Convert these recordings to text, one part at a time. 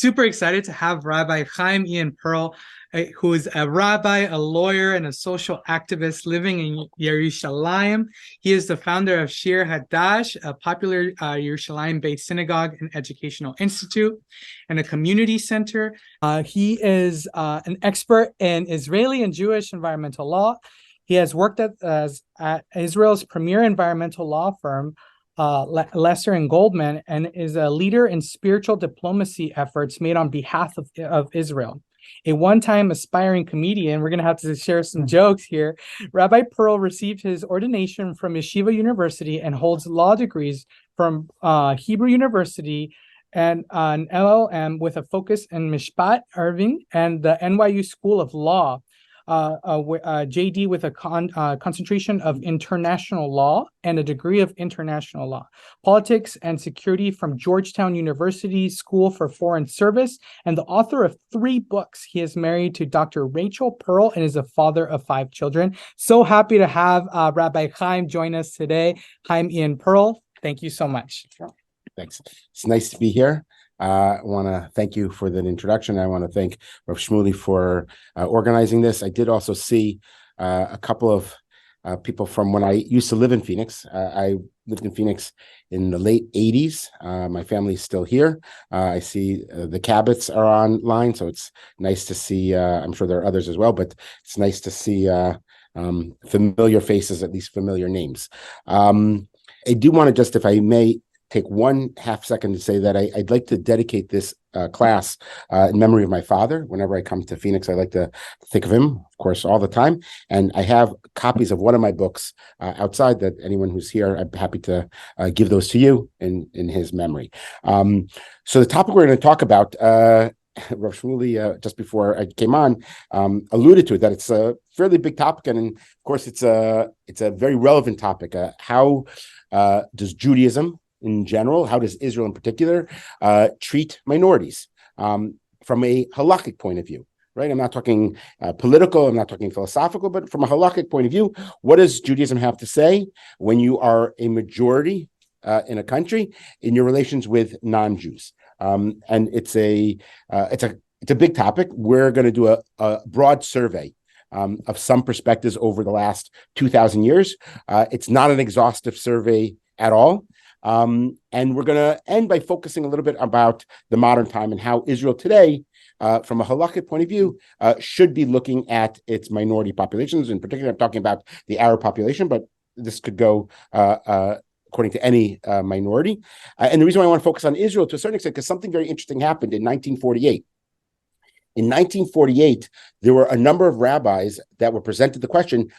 Super excited to have Rabbi Ian Pearl, who is a rabbi, a lawyer, and a social activist living in Yerushalayim. He is the founder of Shir Hadash, a popular Yerushalayim-based synagogue and educational institute, and a community center. He is an expert in Israeli and Jewish environmental law. He has worked at Israel's premier environmental law firm, Lesser and Goldman, and is a leader in spiritual diplomacy efforts made on behalf of Israel. A one-time aspiring comedian, we're going to have to share some jokes here. Rabbi Pearl received his ordination from Yeshiva University and holds law degrees from Hebrew University and an LLM with a focus in Mishpat Irving and the NYU School of Law. JD with a concentration of international law and a degree of international law, politics and security from Georgetown University School for Foreign Service, and the author of 3 books. He is married to Dr. Rachel Pearl and is a father of 5 children. So happy to have Rabbi Chaim join us today. Ian Pearl, thank you so much. Sure. Thanks. It's nice to be here. I want to thank you for that introduction. I want to thank Rav Shmuley for organizing this. I did also see a couple of people from when I used to live in Phoenix. I lived in Phoenix in the late 80s. My family is still here. I see the Cabots are online, so it's nice to see. I'm sure there are others as well, but it's nice to see familiar faces, at least familiar names. I do want to just, if I may, take 1/2 second to say that I'd like to dedicate this class in memory of my father. Whenever I come to Phoenix, I like to think of him, of course, all the time. And I have copies of one of my books outside that anyone who's here, I'm happy to give those to you in his memory. So the topic we're going to talk about, Rav Shmuley, just before I came on, alluded to it, that it's a fairly big topic. And of course, it's a very relevant topic. How does Judaism in general, how does Israel in particular treat minorities from a halakhic point of view, right? I'm not talking political, I'm not talking philosophical, but from a halakhic point of view, what does Judaism have to say when you are a majority in a country in your relations with non-Jews? And it's a big topic. We're going to do a broad survey of some perspectives over the last 2,000 years. It's not an exhaustive survey at all. And we're going to end by focusing a little bit about the modern time and how Israel today, from a halakhic point of view, should be looking at its minority populations. In particular, I'm talking about the Arab population, but this could go according to any minority. And the reason why I want to focus on Israel to a certain extent, because something very interesting happened in 1948. In 1948, there were a number of rabbis that were presented the question,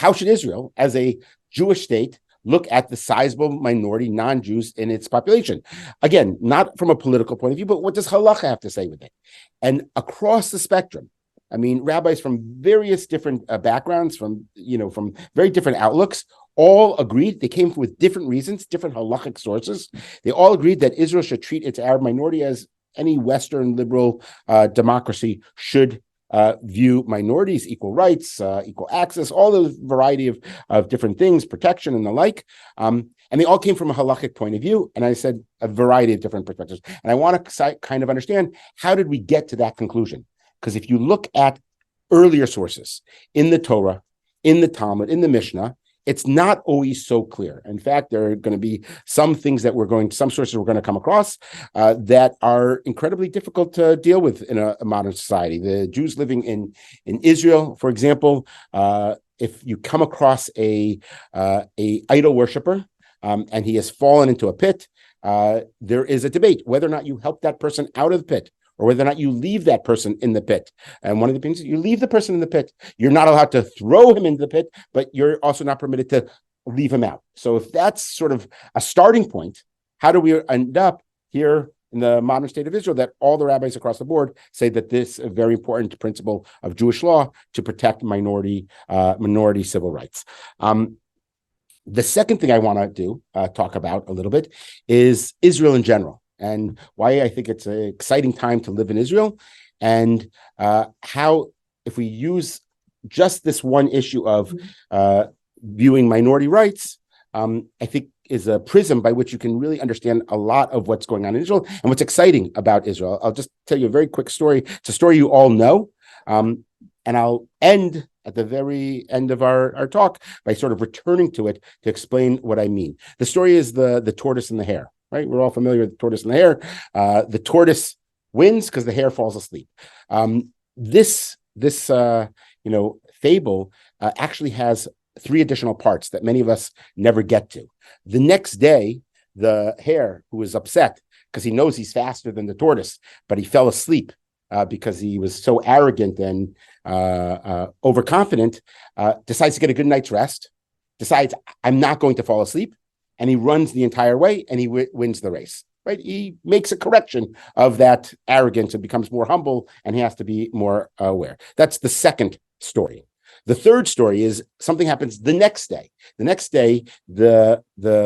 how should Israel, as a Jewish state, look at the sizable minority non-Jews in its population? Again, not from a political point of view, but what does Halacha have to say with it? And across the spectrum, I mean, rabbis from various different backgrounds, from very different outlooks, all agreed. They came with different reasons, different halachic sources. They all agreed that Israel should treat its Arab minority as any Western liberal democracy should view minorities, equal rights, equal access, all those variety of different things, protection and the like. And they all came from a halakhic point of view. And I said a variety of different perspectives. And I want to kind of understand, how did we get to that conclusion? Because if you look at earlier sources in the Torah, in the Talmud, in the Mishnah, it's not always so clear. In fact, there are going to be some things that some sources we're going to come across that are incredibly difficult to deal with in a modern society. The Jews living in Israel, for example, if you come across a idol worshiper and he has fallen into a pit, there is a debate whether or not you help that person out of the pit, or whether or not you leave that person in the pit. And one of the things, you leave the person in the pit, you're not allowed to throw him into the pit, but you're also not permitted to leave him out. So if that's sort of a starting point, how do we end up here in the modern state of Israel that all the rabbis across the board say that this is a very important principle of Jewish law to protect minority civil rights? The second thing I want to talk about a little bit, is Israel in general, and why I think it's an exciting time to live in Israel, and how, if we use just this one issue of viewing minority rights, I think is a prism by which you can really understand a lot of what's going on in Israel and what's exciting about Israel. I'll just tell you a very quick story. It's a story you all know. And I'll end at the very end of our talk by sort of returning to it to explain what I mean. The story is the tortoise and the hare, right? We're all familiar with the tortoise and the hare. The tortoise wins because the hare falls asleep. This fable actually has 3 additional parts that many of us never get to. The next day, the hare, who is upset because he knows he's faster than the tortoise, but he fell asleep because he was so arrogant and overconfident, decides to get a good night's rest, decides, I'm not going to fall asleep, and he runs the entire way, and he wins the race. Right? He makes a correction of that arrogance and becomes more humble, and he has to be more aware. That's the second story. The third story is something happens the next day. The next day, the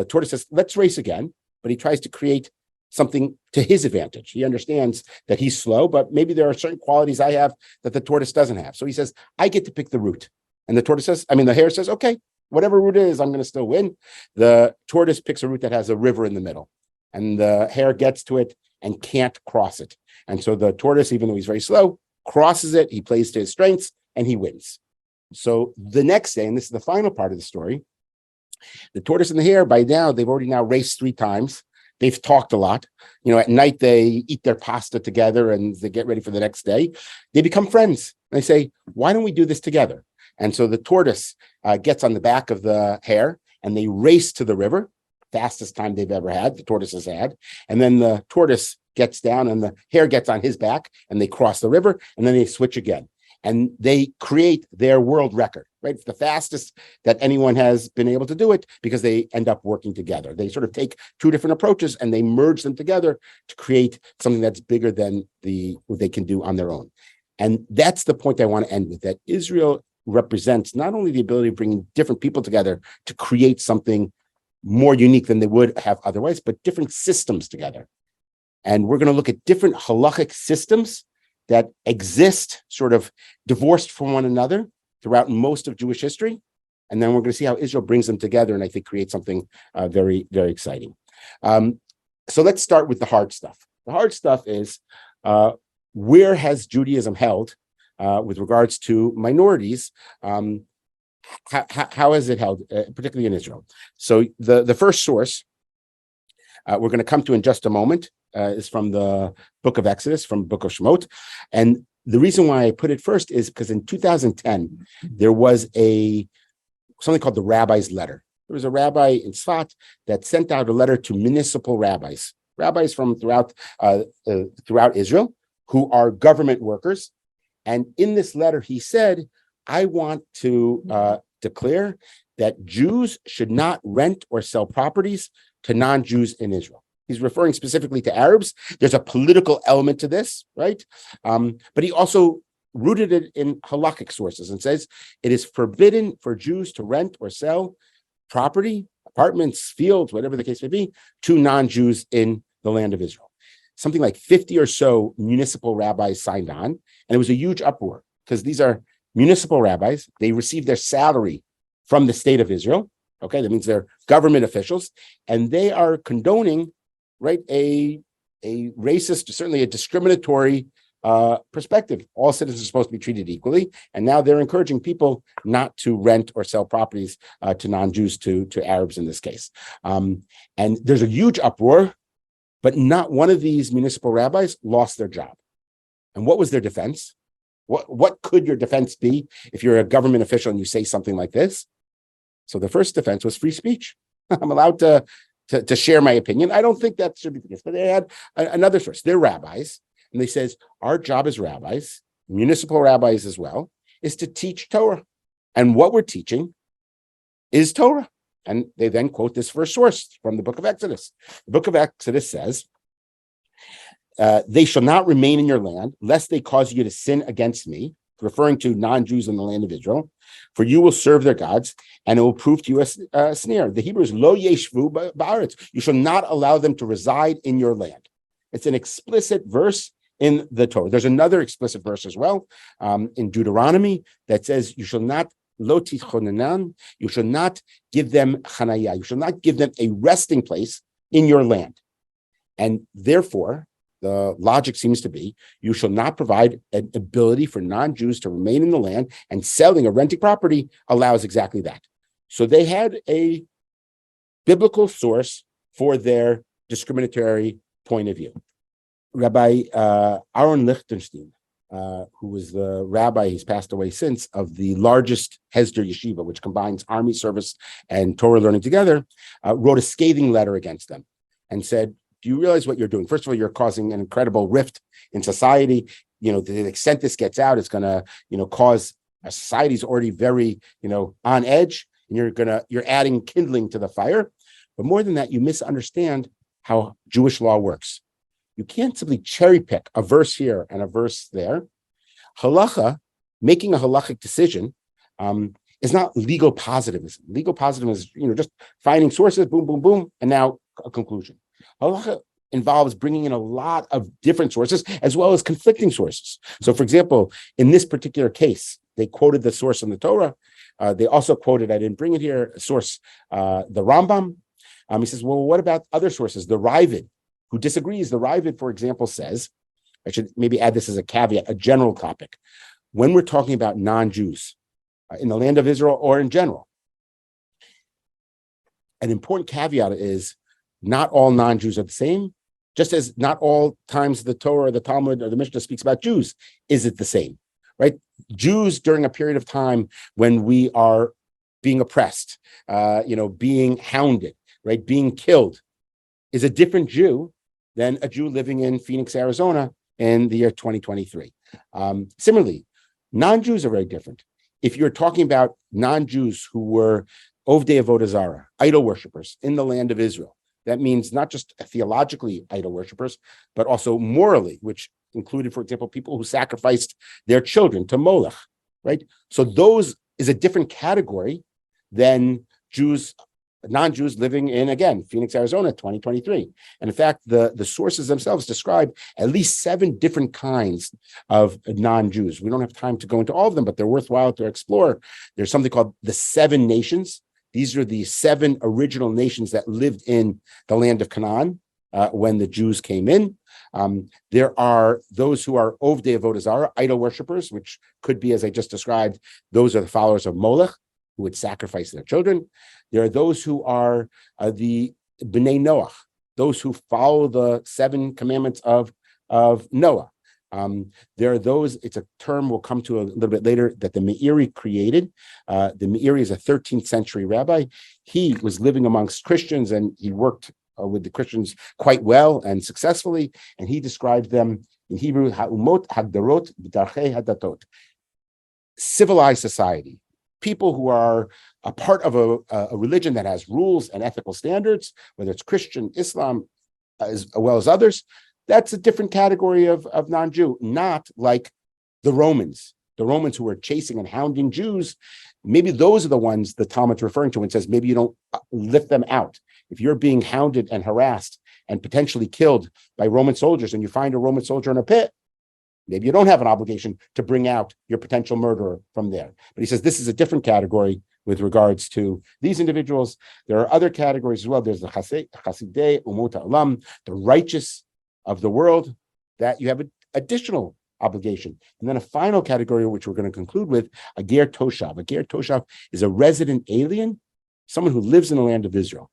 tortoise says, let's race again, but he tries to create something to his advantage. He understands that he's slow, but maybe there are certain qualities I have that the tortoise doesn't have. So he says, I get to pick the route. And the hare says, okay, whatever route it is, I'm going to still win. The tortoise picks a route that has a river in the middle, and the hare gets to it and can't cross it. And so the tortoise, even though he's very slow, crosses it. He plays to his strengths and he wins. So the next day, and this is the final part of the story, the tortoise and the hare, by now, they've already now raced 3 times. They've talked a lot. At night, they eat their pasta together and they get ready for the next day. They become friends. They say, why don't we do this together? And so the tortoise gets on the back of the hare and they race to the river, fastest time they've ever had, the tortoise has had. And then the tortoise gets down and the hare gets on his back and they cross the river, and then they switch again. And they create their world record, right? It's the fastest that anyone has been able to do it, because they end up working together. They sort of take 2 different approaches and they merge them together to create something that's bigger than what they can do on their own. And that's the point I want to end with, that Israel represents not only the ability of bringing different people together to create something more unique than they would have otherwise, but different systems together. And we're going to look at different halachic systems that exist sort of divorced from one another throughout most of Jewish history. And then we're going to see how Israel brings them together and I think creates something very, very exciting. So let's start with the hard stuff. The hard stuff is, where has Judaism held with regards to minorities? How has it held, particularly in Israel? So the first source we're going to come to in just a moment is from the book of Exodus, from the book of Shemot. And the reason why I put it first is because in 2010, there was something called the Rabbi's Letter. There was a rabbi in Tzfat that sent out a letter to municipal rabbis from throughout Israel, who are government workers. And in this letter, he said, I want to declare that Jews should not rent or sell properties to non-Jews in Israel. He's referring specifically to Arabs. There's a political element to this, right? But he also rooted it in halakhic sources and says it is forbidden for Jews to rent or sell property, apartments, fields, whatever the case may be, to non-Jews in the land of Israel. Something like 50 or so municipal rabbis signed on, and it was a huge uproar because these are municipal rabbis. They receive their salary from the state of Israel. Okay, that means they're government officials, and they are condoning, right, a racist, certainly a discriminatory perspective. All citizens are supposed to be treated equally, and now they're encouraging people not to rent or sell properties to non-Jews, to Arabs in this case. And there's a huge uproar, but not one of these municipal rabbis lost their job. And what was their defense? What could your defense be if you're a government official and you say something like this? So the first defense was free speech. I'm allowed to share my opinion. I don't think that should be the case, but they had another source. They're rabbis, and they says, our job as rabbis, municipal rabbis as well, is to teach Torah. And what we're teaching is Torah. And they then quote this first source from the book of Exodus. The book of Exodus says, they shall not remain in your land, lest they cause you to sin against me, referring to non-Jews in the land of Israel, for you will serve their gods, and it will prove to you a snare. The Hebrew is lo yeshvu ba'aretz. You shall not allow them to reside in your land. It's an explicit verse in the Torah. There's another explicit verse as well in Deuteronomy that says you shall not lo tichonanan, you shall not give them chanaya, you shall not give them a resting place in your land. And therefore, the logic seems to be, you shall not provide an ability for non-Jews to remain in the land, and selling or renting property allows exactly that. So they had a biblical source for their discriminatory point of view. Rabbi Aaron Lichtenstein, who was the rabbi, he's passed away since, of the largest Hesder yeshiva, which combines army service and Torah learning together, wrote a scathing letter against them and said, do you realize what you're doing? First of all, you're causing an incredible rift in society. To the extent this gets out, it's going to, cause a society's already very, on edge, and you're adding kindling to the fire. But more than that, you misunderstand how Jewish law works. You can't simply cherry pick a verse here and a verse there. Halacha, making a halachic decision, is not legal positivism. Legal positivism is, just finding sources, boom, boom, boom, and now a conclusion. Halacha involves bringing in a lot of different sources as well as conflicting sources. So, for example, in this particular case, they quoted the source in the Torah. They also quoted, I didn't bring it here, a source, the Rambam. He says, well, what about other sources? The Ravid, who disagrees. The Ravid, for example, says, I should maybe add this as a caveat, a general topic. When we're talking about non-Jews in the land of Israel or in general, an important caveat is not all non-Jews are the same, just as not all times the Torah, the Talmud, or the Mishnah speaks about Jews, is it the same, right? Jews during a period of time when we are being oppressed, being hounded, right, being killed, is a different Jew than a Jew living in Phoenix, Arizona in the year 2023. Similarly, non-Jews are very different. If you're talking about non-Jews who were Ovdei Avodah Zarah, idol worshippers in the land of Israel, that means not just theologically idol worshippers, but also morally, which included, for example, people who sacrificed their children to Molech, right? So those is a different category than Jews, non-Jews living in, again, Phoenix, Arizona, 2023. And in fact, the sources themselves describe at least 7 different kinds of non-Jews. We don't have time to go into all of them, but they're worthwhile to explore. There's something called the 7 nations. These are the 7 original nations that lived in the land of Canaan when the Jews came in. There are those who are Ovdei Avodah Zarah, idol worshippers, which could be, as I just described, those are the followers of Molech, who would sacrifice their children. There are those who are the B'nai Noach, those who follow the 7 commandments of Noah. There are those, it's a term we'll come to a little bit later, that the Meiri created. The Meiri is a 13th century rabbi. He was living amongst Christians, and he worked with the Christians quite well and successfully, and he described them in Hebrew, ha'umot hagdarot b'darchei hadatot, civilized society, people who are a part of a religion that has rules and ethical standards, whether it's Christian, Islam, as well as others. That's a different category of non-Jew, not like the Romans who were chasing and hounding Jews. Maybe those are the ones the Talmud's referring to and says, maybe you don't lift them out. If you're being hounded and harassed and potentially killed by Roman soldiers, and you find a Roman soldier in a pit, maybe you don't have an obligation to bring out your potential murderer from there. But he says this is a different category with regards to these individuals. There are other categories as well. There's the Chasidei Umot Ha'olam, the righteous of the world, that you have an additional obligation. And then a final category, which we're going to conclude with, a Ger Toshav. A Ger Toshav is a resident alien, someone who lives in the land of Israel.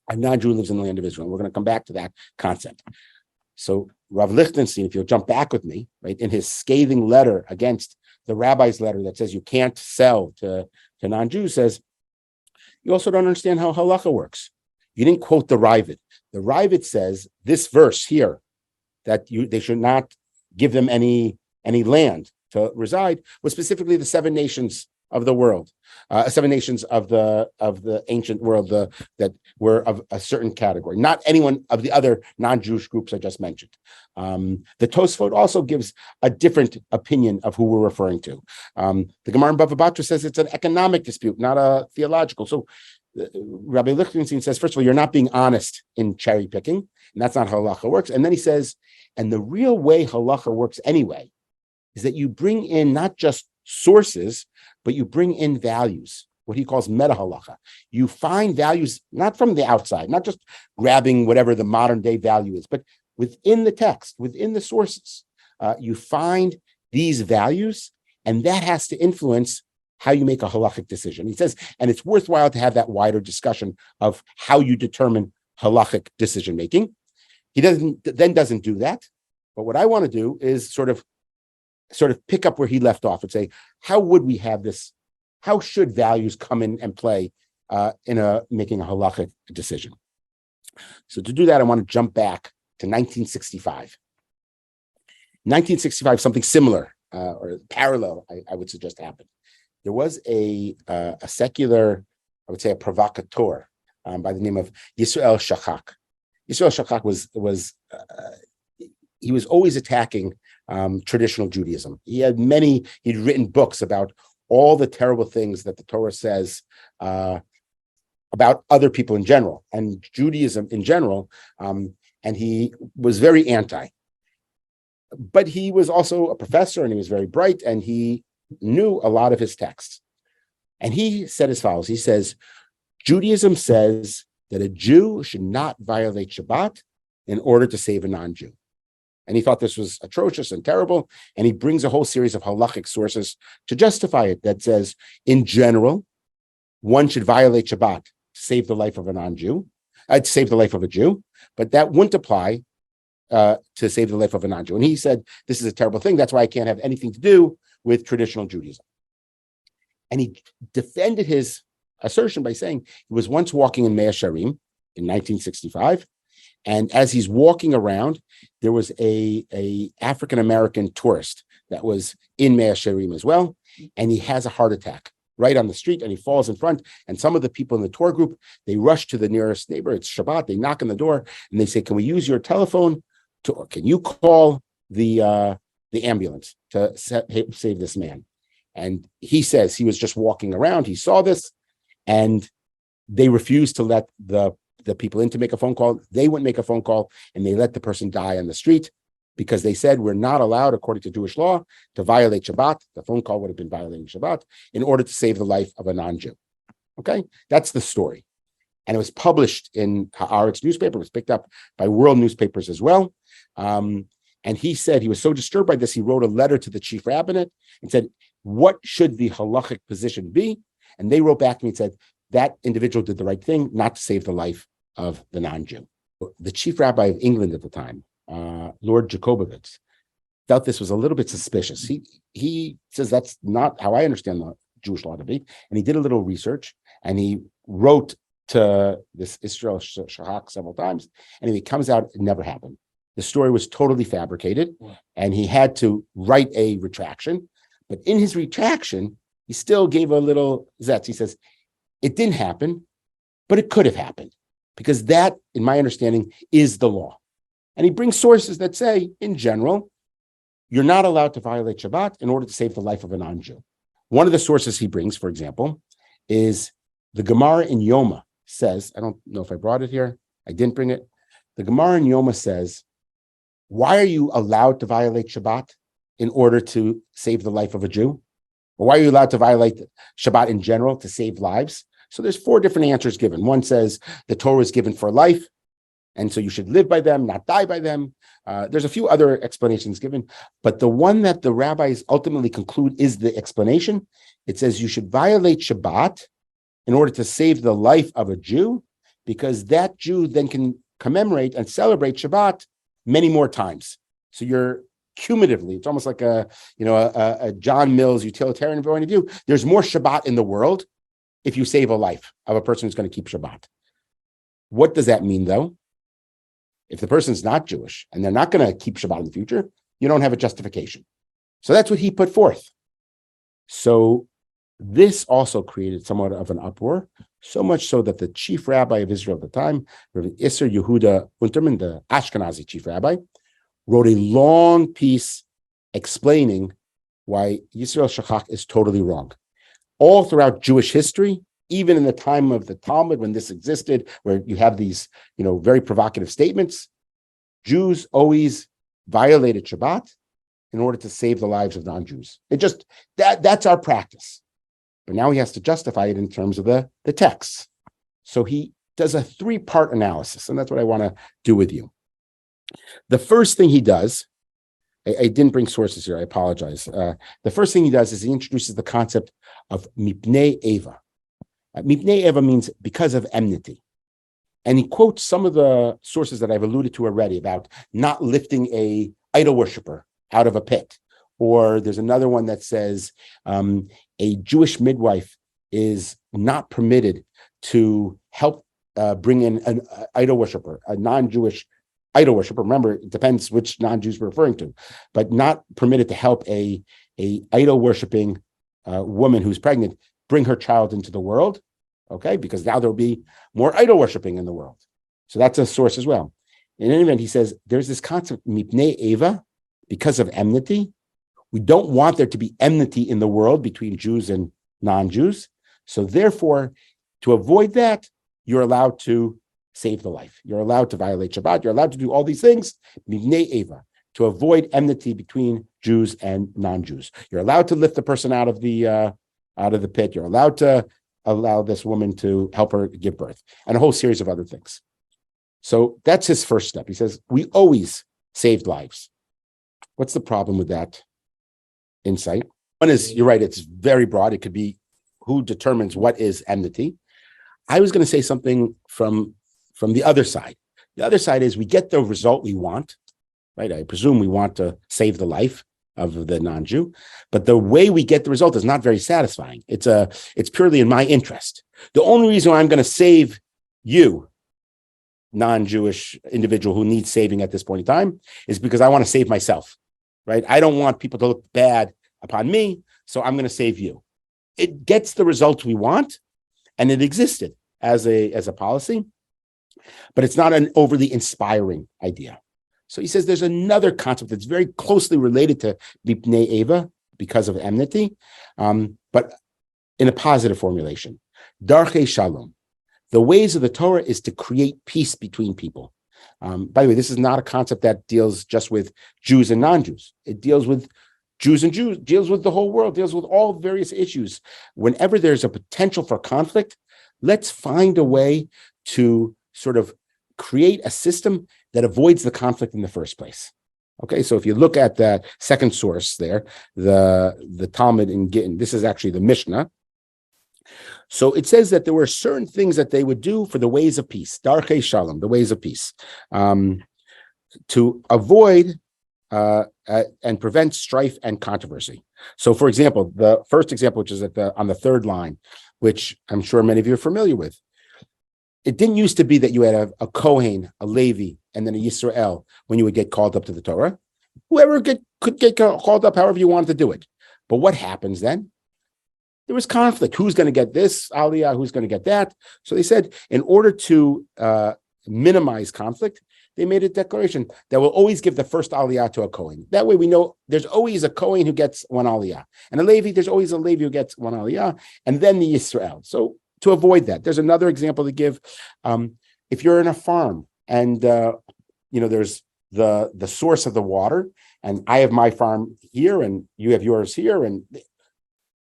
A non-Jew lives in the land of Israel. And we're going to come back to that concept. So Rav Lichtenstein, if you'll jump back with me, right, in his scathing letter against the rabbi's letter that says you can't sell to non-Jews, says, you also don't understand how halacha works. You didn't quote the Ravid. The Ravid says this verse here, that they should not give them any land to reside, was specifically the 7 nations of the world, 7 nations of the ancient world that were of a certain category, not anyone of the other non-Jewish groups I just mentioned. The Tosfot also gives a different opinion of who we're referring to. The Gemara in Bava Batra says it's an economic dispute, not a theological. So Rabbi Lichtenstein says, first of all, you're not being honest in cherry picking, and that's not how halacha works. And then he says, and the real way halacha works anyway is that you bring in not just sources, but you bring in values, what he calls meta halacha. You find values not from the outside, not just grabbing whatever the modern day value is, but within the text, within the sources. You find these values, and that has to influence how you make a halachic decision. He says, and it's worthwhile to have that wider discussion of how you determine halachic decision making. He doesn't do that. But what I want to do is sort of pick up where he left off and say, how would we have this? How should values come in and play in making a halachic decision? So to do that, I want to jump back to 1965. 1965, something similar or parallel, I would suggest happened. There was a secular, I would say a provocateur by the name of Yisrael Shachak. Yisrael Shachak he was always attacking traditional Judaism. He'd written books about all the terrible things that the Torah says about other people in general and Judaism in general. And he was very anti. But he was also a professor and he was very bright and he knew a lot of his texts. And he said as follows. He says, Judaism says that a Jew should not violate Shabbat in order to save a non-Jew. And he thought this was atrocious and terrible. And he brings a whole series of halachic sources to justify it that says, in general, one should violate Shabbat to save the life of a non-Jew, to save the life of a Jew, but that wouldn't apply to save the life of a non-Jew. And he said, this is a terrible thing. That's why I can't have anything to do with traditional Judaism. And he defended his assertion by saying he was once walking in Mea Shearim in 1965. And as he's walking around, there was a African-American tourist that was in Mea Shearim as well. And he has a heart attack right on the street and he falls in front. And some of the people in the tour group, they rush to the nearest neighbor. It's Shabbat. They knock on the door and they say, can we use your telephone or can you call the ambulance to save this man? And he says he was just walking around. He saw this and they refused to let the people in to make a phone call. They wouldn't make a phone call and they let the person die on the street because they said we're not allowed, according to Jewish law, to violate Shabbat. The phone call would have been violating Shabbat in order to save the life of a non-Jew. Okay, that's the story. And it was published in Haaretz newspaper. It was picked up by world newspapers as well. And he said he was so disturbed by this, he wrote a letter to the chief rabbinate and said, what should the halachic position be? And they wrote back to me and said, that individual did the right thing not to save the life of the non-Jew. The chief rabbi of England at the time, Lord Jacobovitz, felt this was a little bit suspicious. He says that's not how I understand the Jewish law to be. And he did a little research and he wrote to this Israel Shachak several times. And he comes out, it never happened. The story was totally fabricated and he had to write a retraction. But in his retraction, he still gave a little zets. He says, it didn't happen, but it could have happened because that, in my understanding, is the law. And he brings sources that say, in general, you're not allowed to violate Shabbat in order to save the life of a non-Jew. One of the sources he brings, for example, is the Gemara in Yoma says, I don't know if I brought it here. I didn't bring it. The Gemara in Yoma says, why are you allowed to violate Shabbat in order to save the life of a Jew? Or why are you allowed to violate Shabbat in general to save lives? So there's 4 different answers given. One says the Torah is given for life, and so you should live by them, not die by them. There's a few other explanations given, but the one that the rabbis ultimately conclude is the explanation. It says you should violate Shabbat in order to save the life of a Jew, because that Jew then can commemorate and celebrate Shabbat many more times. So you're cumulatively, it's almost like a John Mills utilitarian point of view. There's more Shabbat in the world if you save a life of a person who's going to keep Shabbat. What does that mean, though? If the person's not Jewish and they're not going to keep Shabbat in the future, you don't have a justification. So that's what he put forth. So this also created somewhat of an uproar, so much so that the chief rabbi of Israel at the time, Rabbi Isser Yehuda Unterman, the Ashkenazi chief rabbi, wrote a long piece explaining why Yisrael Shachak is totally wrong. All throughout Jewish history, even in the time of the Talmud, when this existed, where you have these, very provocative statements, Jews always violated Shabbat in order to save the lives of non-Jews. That's our practice. but now he has to justify it in terms of the text. So he does a three-part analysis, and that's what I want to do with you. The first thing he does, I didn't bring sources here, I apologize. The first thing he does is he introduces the concept of mipnei eva. Mipnei eva means because of enmity. And he quotes some of the sources that I've alluded to already about not lifting a idol worshiper out of a pit. Or there's another one that says a Jewish midwife is not permitted to help bring in an idol worshiper, a non-Jewish idol worshiper. Remember, it depends which non-Jews we're referring to, but not permitted to help a idol worshiping woman who's pregnant bring her child into the world. Okay, because now there'll be more idol worshiping in the world. So that's a source as well. In any event, he says there's this concept, mipnei eva, because of enmity. We don't want there to be enmity in the world between Jews and non-Jews. So therefore, to avoid that, you're allowed to save the life. You're allowed to violate Shabbat. You're allowed to do all these things, mipnei eva, to avoid enmity between Jews and non-Jews. You're allowed to lift the person out of the pit. You're allowed to allow this woman to help her give birth, and a whole series of other things. So that's his first step. He says, we always saved lives. What's the problem with that insight? One is, you're right, it's very broad. It could be who determines what is enmity. I was going to say something from the other side. The other side is we get the result we want, right? I presume we want to save the life of the non-Jew, but the way we get the result is not very satisfying. It's purely in my interest. The only reason I'm going to save you, non-Jewish individual who needs saving at this point in time, is because I want to save myself, right? I don't want people to look bad upon me, so I'm going to save you. It gets the results we want, and it existed as a policy, but it's not an overly inspiring idea. So he says there's another concept that's very closely related to mipnei eva, because of enmity, but in a positive formulation. Darchei shalom. The ways of the Torah is to create peace between people. By the way, this is not a concept that deals just with Jews and non-Jews. It deals with Jews and Jews, deals with the whole world, deals with all various issues. Whenever there's a potential for conflict, let's find a way to sort of create a system that avoids the conflict in the first place. Okay, so if you look at that second source there, the Talmud in Gittin, this is actually the Mishnah. So it says that there were certain things that they would do for the ways of peace, darchei shalom, the ways of peace, to avoid and prevent strife and controversy. So, for example, the first example, which is on the third line, which I'm sure many of you are familiar with, it didn't used to be that you had a Kohen, a Levi, and then a Yisrael when you would get called up to the Torah. Whoever could get called up however you wanted to do it. But what happens then? There was conflict. Who's going to get this aliyah? Who's going to get that? So they said, in order to minimize conflict, they made a declaration that will always give the first aliyah to a Kohen. That way we know there's always a Kohen who gets one aliyah. And a Levi, there's always a Levi who gets one aliyah. And then the Yisrael. So to avoid that, there's another example to give. If you're in a farm and there's the source of the water, and I have my farm here and you have yours here, and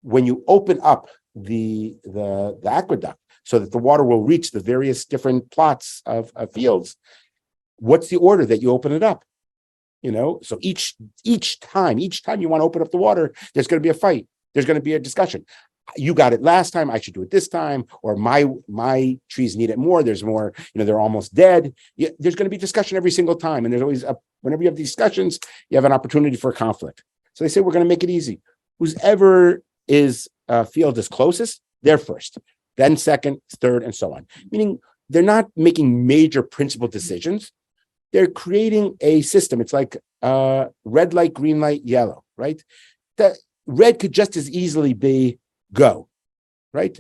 when you open up the aqueduct so that the water will reach the various different plots of fields, what's the order that you open it up? So each time you want to open up the water, there's going to be a fight. There's going to be a discussion. You got it last time, I should do it this time, or my trees need it more. There's more, they're almost dead. There's going to be discussion every single time. And there's always, whenever you have these discussions, you have an opportunity for conflict. So they say, we're going to make it easy. Whoever field is closest, they're first, then second, third, and so on. Meaning they're not making major principal decisions. They're creating a system. It's like red light, green light, yellow, right? The red could just as easily be go, right?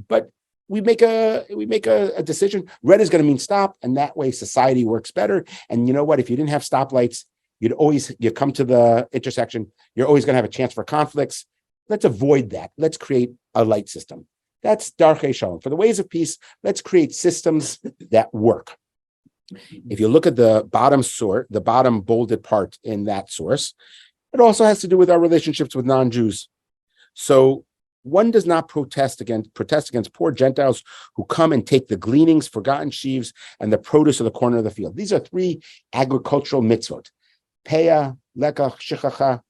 But we make a decision. Red is going to mean stop, and that way society works better. And you know what? If you didn't have stoplights, you come to the intersection, you're always going to have a chance for conflicts. Let's avoid that. Let's create a light system. That's darchei shalom. For the ways of peace, let's create systems that work. If you look at the bottom bolded part in that source, it also has to do with our relationships with non-Jews. So One does not protest against poor Gentiles who come and take the gleanings, forgotten sheaves, and the produce of the corner of the field. These are three agricultural mitzvot. Peah, lekach, shichacha.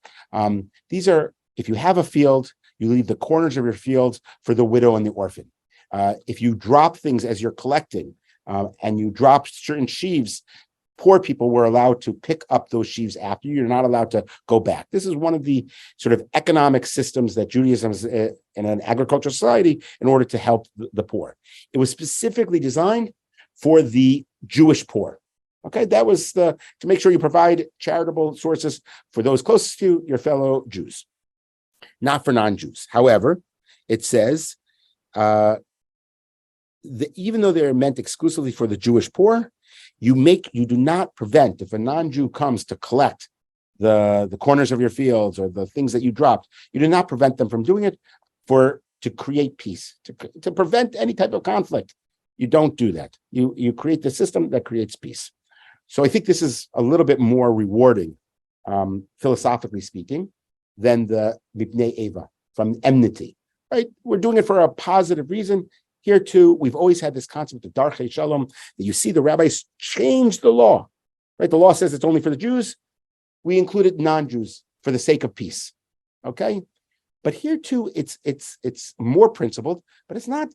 These are, if you have a field, you leave the corners of your field for the widow and the orphan. If you drop things as you're collecting, and you drop certain sheaves, poor people were allowed to pick up those sheaves after you. You're not allowed to go back. This is one of the sort of economic systems that Judaism is in an agricultural society in order to help the poor. It was specifically designed for the Jewish poor. Okay, that was to make sure you provide charitable sources for those closest to you, your fellow Jews, not for non-Jews. However, it says, even though they're meant exclusively for the Jewish poor, you do not prevent, if a non-Jew comes to collect the corners of your fields or the things that you dropped, you do not prevent them from doing it to create peace, to prevent any type of conflict. You don't do that. You create the system that creates peace. So I think this is a little bit more rewarding, philosophically speaking, than the Mipnei Eva, from enmity, right? We're doing it for a positive reason. Here too, we've always had this concept of Darchei Shalom, that you see the rabbis change the law, right? The law says it's only for the Jews. We included non-Jews for the sake of peace, okay? But here too, it's more principled, but it's not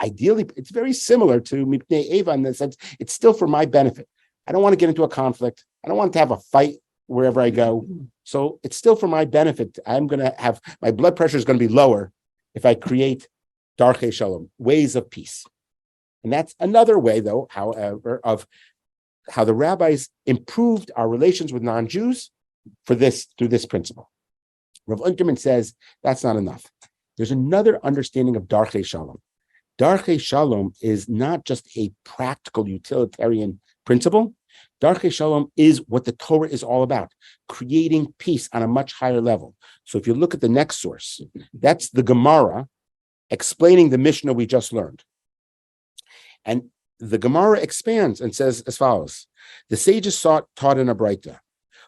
ideally, it's very similar to Mipnei Eva in the sense it's still for my benefit. I don't want to get into a conflict. I don't want to have a fight wherever I go. So it's still for my benefit. I'm going to have, my blood pressure is going to be lower if I create Darchei Shalom, ways of peace. And that's another way, though, however, of how the rabbis improved our relations with non-Jews through this principle. Rav Unterman says that's not enough. There's another understanding of Darchei Shalom. Darchei Shalom is not just a practical utilitarian principle. Darchei Shalom is what the Torah is all about, creating peace on a much higher level. So if you look at the next source, that's the Gemara explaining the Mishnah we just learned. And the Gemara expands and says as follows: the sages taught in a Braita,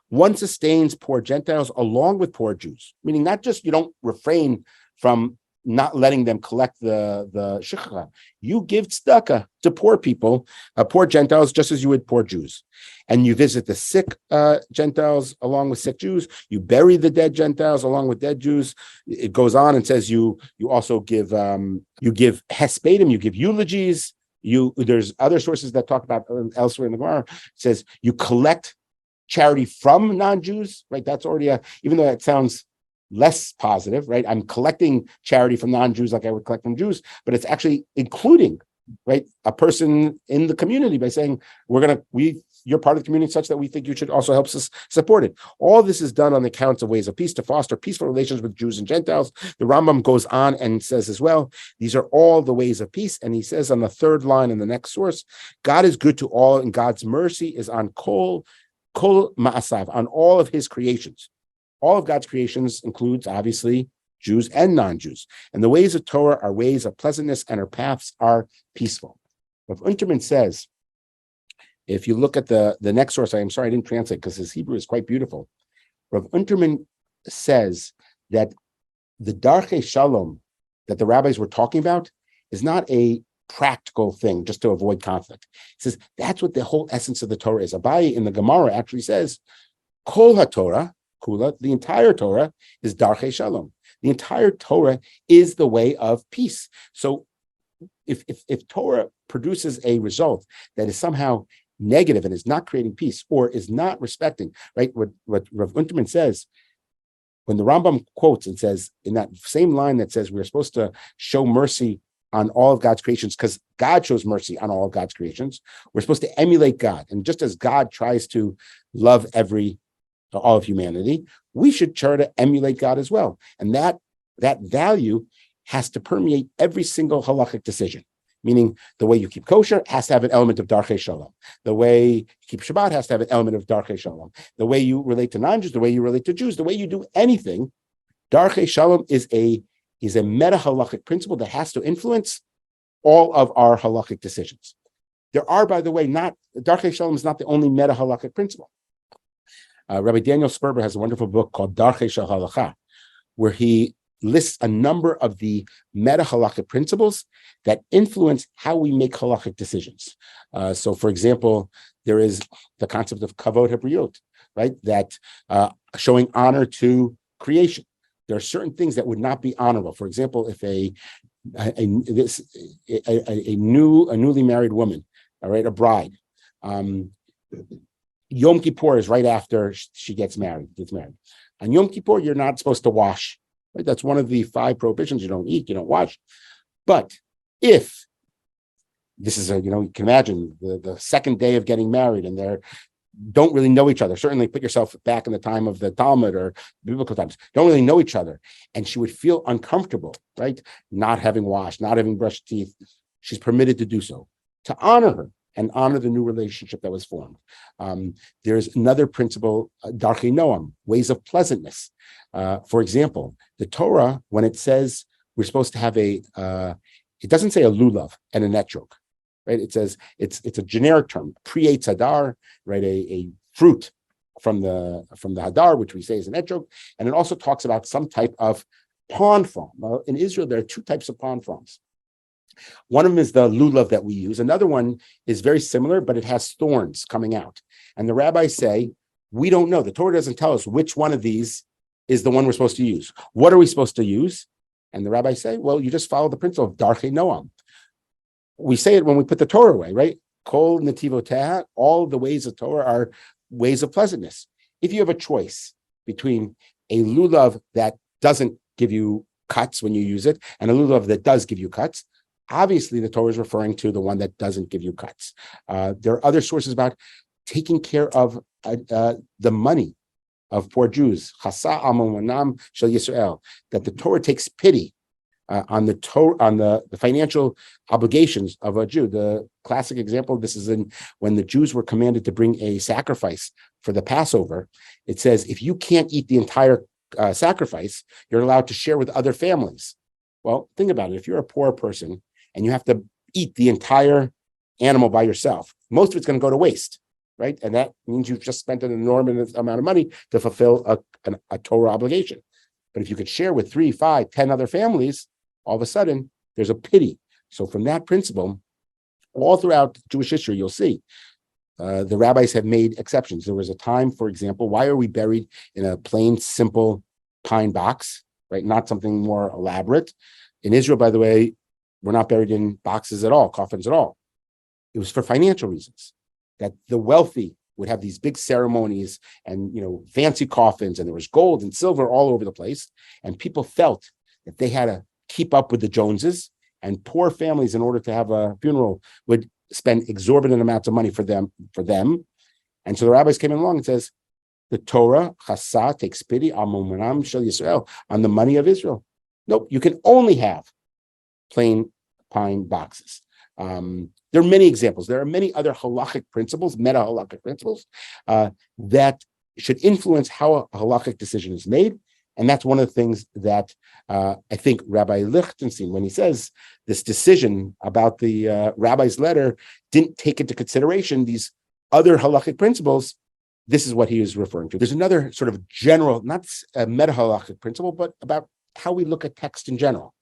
one sustains poor Gentiles along with poor Jews, meaning not just you don't refrain from not letting them collect the shikha. You give tzedakah to poor people, poor Gentiles, just as you would poor Jews. And you visit the sick Gentiles along with sick Jews. You bury the dead Gentiles along with dead Jews. It goes on and says you also give hespedim, you give eulogies. There's other sources that talk about elsewhere in the Gemara. It says you collect charity from non-Jews, right? That's already even though it sounds less positive, right? I'm collecting charity from non-Jews like I would collect from Jews, but it's actually including, right, a person in the community by saying, you're part of the community such that we think you should also help us support it. All this is done on the counts of ways of peace to foster peaceful relations with Jews and Gentiles. The Rambam goes on and says as well, these are all the ways of peace. And he says on the third line in the next source, God is good to all and God's mercy is on kol ma'asav, on all of his creations. All of God's creations includes, obviously, Jews and non-Jews. And the ways of Torah are ways of pleasantness and her paths are peaceful. Rav Unterman says, if you look at the next source, I'm sorry I didn't translate because his Hebrew is quite beautiful. Rav Unterman says that the Darchei Shalom that the rabbis were talking about is not a practical thing just to avoid conflict. He says that's what the whole essence of the Torah is. Abaye in the Gemara actually says, Kol HaTorah, Kula, the entire Torah is Darchei Shalom. The entire Torah is the way of peace. So if Torah produces a result that is somehow negative and is not creating peace or is not respecting, right, what Rav Unterman says, when the Rambam quotes and says in that same line that says we're supposed to show mercy on all of God's creations because God shows mercy on all of God's creations, we're supposed to emulate God. And just as God tries to love all of humanity, we should try to emulate God as well. And that value has to permeate every single halachic decision, meaning the way you keep kosher has to have an element of Darchei Shalom. The way you keep Shabbat has to have an element of Darchei Shalom. The way you relate to non-Jews, the way you relate to Jews, the way you do anything, Darchei Shalom is a meta halachic principle that has to influence all of our halachic decisions. There are, by the way, Darchei Shalom is not the only meta halachic principle. Rabbi Daniel Sperber has a wonderful book called Darchei Shel Halacha, where he lists a number of the meta-halachic principles that influence how we make halachic decisions. So, for example, there is the concept of kavod habriot, right? That showing honor to creation. There are certain things that would not be honorable. For example, if a newly married woman, all right, a bride, Yom Kippur is right after she gets married. On Yom Kippur, you're not supposed to wash. Right? That's one of the 5 prohibitions. You don't eat, you don't wash. But if this is you can imagine the second day of getting married and they're don't really know each other. Certainly put yourself back in the time of the Talmud or biblical times. Don't really know each other. And she would feel uncomfortable, right? Not having washed, not having brushed teeth. She's permitted to do so, to honor her and honor the new relationship that was formed. There's another principle, darchei noam, ways of pleasantness. For example, the Torah, when it says we're supposed to have it doesn't say a lulav and a netrog. Right? It says it's a generic term, pre-eitz hadar, right? A fruit from the hadar, which we say is an etrog, and it also talks about some type of pond farm. Well, in Israel, there are 2 types of pond farms. One of them is the lulav that we use. Another one is very similar, but it has thorns coming out. And the rabbis say, we don't know. The Torah doesn't tell us which one of these is the one we're supposed to use. What are we supposed to use? And the rabbis say, well, you just follow the principle of darchei noam. We say it when we put the Torah away, right? Kol netivoteha, all the ways of Torah are ways of pleasantness. If you have a choice between a lulav that doesn't give you cuts when you use it and a lulav that does give you cuts, obviously the Torah is referring to the one that doesn't give you cuts. There are other sources about taking care of the money of poor Jews, chasa amonam shel Yisrael, that the Torah takes pity on the financial obligations of a Jew. The classic example of this is when the Jews were commanded to bring a sacrifice for the Passover. It says, if you can't eat the entire sacrifice, you're allowed to share with other families. Well, think about it. If you're a poor person and you have to eat the entire animal by yourself, most of it's going to go to waste, right? And that means you've just spent an enormous amount of money to fulfill a Torah obligation. But if you could share with 3, 5, 10 other families, all of a sudden, there's a pity. So from that principle, all throughout Jewish history, you'll see the rabbis have made exceptions. There was a time, for example, why are we buried in a plain, simple pine box, right? Not something more elaborate. In Israel, by the way, we're not buried in boxes at all, coffins at all. It was for financial reasons, that the wealthy would have these big ceremonies and fancy coffins, and there was gold and silver all over the place. And people felt that they had to keep up with the Joneses, and poor families, in order to have a funeral, would spend exorbitant amounts of money for them. And so the rabbis came along and says, the Torah, chasa, takes pity, amonam shel Yisrael, on the money of Israel. Nope, you can only have plain pine boxes. There are many examples. There are many other halachic principles, meta-halachic principles, that should influence how a halachic decision is made. And that's one of the things that I think Rabbi Lichtenstein, when he says this decision about the rabbi's letter didn't take into consideration these other halachic principles, this is what he is referring to. There's another sort of general, not a meta-halachic principle, but about how we look at text in general.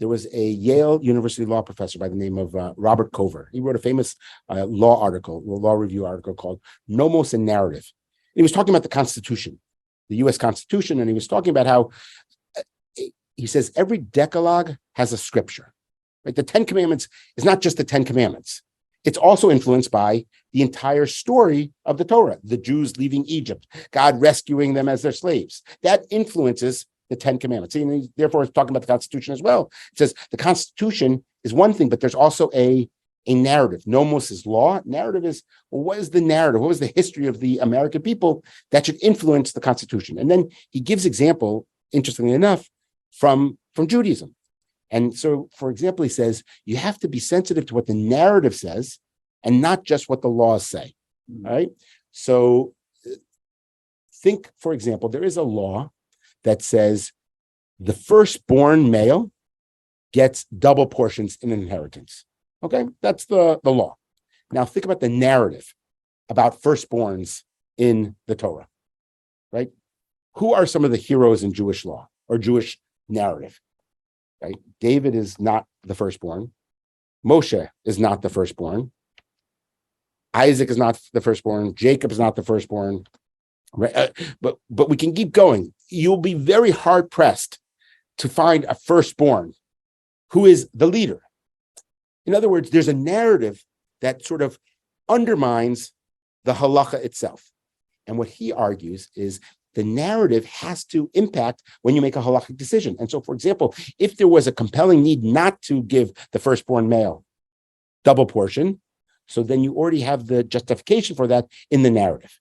There was a Yale University law professor by the name of Robert Cover. He wrote a famous law review article called Nomos and Narrative. He was talking about the Constitution, the U.S. Constitution, and he was talking about how he says every Decalogue has a scripture. Right? The 10 Commandments is not just the 10 Commandments. It's also influenced by the entire story of the Torah, the Jews leaving Egypt, God rescuing them as their slaves. That influences the 10 Commandments. And therefore, it's talking about the Constitution as well. It says the Constitution is one thing, but there's also a narrative. Nomos is law. Narrative is, well, what is the narrative? What was the history of the American people that should influence the Constitution? And then he gives example, interestingly enough, from Judaism. And so, for example, he says, you have to be sensitive to what the narrative says and not just what the laws say. All right? So think, for example, there is a law that says the firstborn male gets double portions in an inheritance. Okay, that's the law. Now think about the narrative about firstborns in the Torah, right? Who are some of the heroes in Jewish law or Jewish narrative, right? David is not the firstborn. Moshe is not the firstborn. Isaac is not the firstborn. Jacob is not the firstborn. Right? But we can keep going. You'll be very hard pressed to find a firstborn who is the leader. In other words, there's a narrative that sort of undermines the halacha itself. And what he argues is the narrative has to impact when you make a halachic decision. And so, for example, if there was a compelling need not to give the firstborn male double portion, so then you already have the justification for that in the narrative.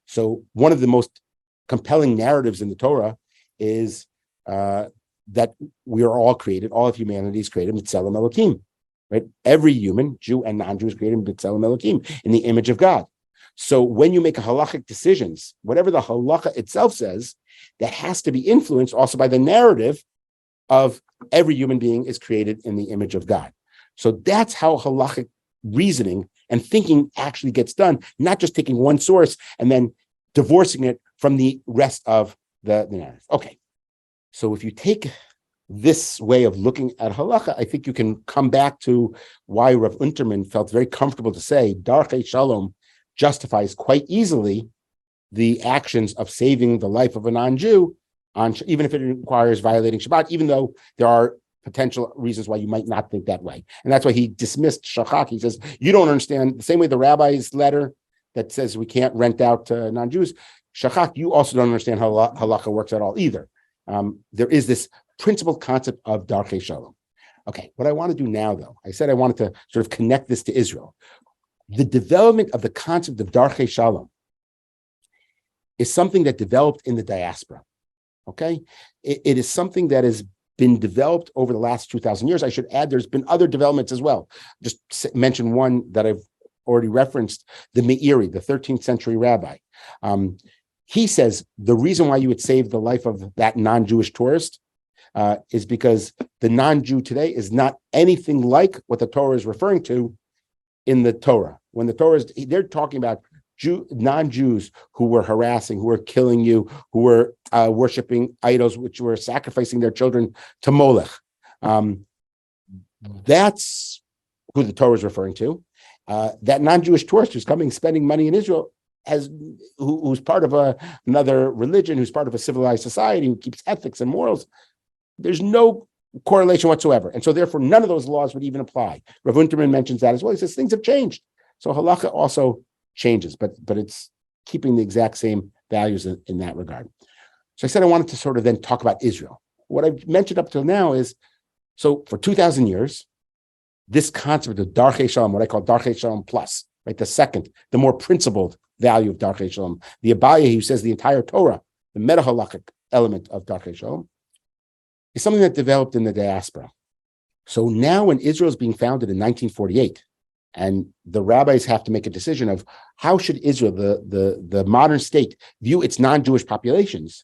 So one of the most compelling narratives in the Torah is that we are all created, all of humanity is created B'Tselem Elokim, right? Every human, Jew and non-Jew, is created B'Tselem Elokim, in the image of God. So when you make a halachic decisions, whatever the halacha itself says, that has to be influenced also by the narrative of every human being is created in the image of God. So that's how halachic reasoning and thinking actually gets done, not just taking one source and then divorcing it from the rest of the narrative. Okay, so if you take this way of looking at halacha, I think you can come back to why Rav Unterman felt very comfortable to say Darchei Shalom justifies quite easily the actions of saving the life of a non-Jew, even if it requires violating Shabbat, even though there are potential reasons why you might not think that way. And that's why he dismissed Shachak. He says, you don't understand, the same way the rabbi's letter that says we can't rent out to non-Jews, Shachak, you also don't understand how halacha works at all either. There is this principal concept of Darchei Shalom. Okay, what I want to do now, though, I said I wanted to sort of connect this to Israel. The development of the concept of Darchei Shalom is something that developed in the diaspora, okay? It is something that has been developed over the last 2,000 years. I should add, there's been other developments as well. Just mention one that I've already referenced, the Meiri, the 13th century rabbi. He says the reason why you would save the life of that non-Jewish tourist is because the non-Jew today is not anything like what the Torah is referring to in the Torah. When the Torah is, they're talking about non-Jews who were harassing, who were killing you, who were worshiping idols, which were sacrificing their children to Molech. That's who the Torah is referring to. That non-Jewish tourist who's coming, spending money in Israel, who's part of another religion, who's part of a civilized society, who keeps ethics and morals, there's no correlation whatsoever. And so therefore, none of those laws would even apply. Rav Unterman mentions that as well. He says things have changed. So halacha also changes, but it's keeping the exact same values in that regard. So I said I wanted to sort of then talk about Israel. What I've mentioned up till now is, so for 2,000 years, this concept of Darchei Shalom, what I call Darchei Shalom plus, right, the second, the more principled value of Darchei Shalom, the Abaye who says the entire Torah, the meta-halachic element of Darchei Shalom, is something that developed in the diaspora. So now when Israel is being founded in 1948, and the rabbis have to make a decision of how should Israel, the modern state, view its non-Jewish populations,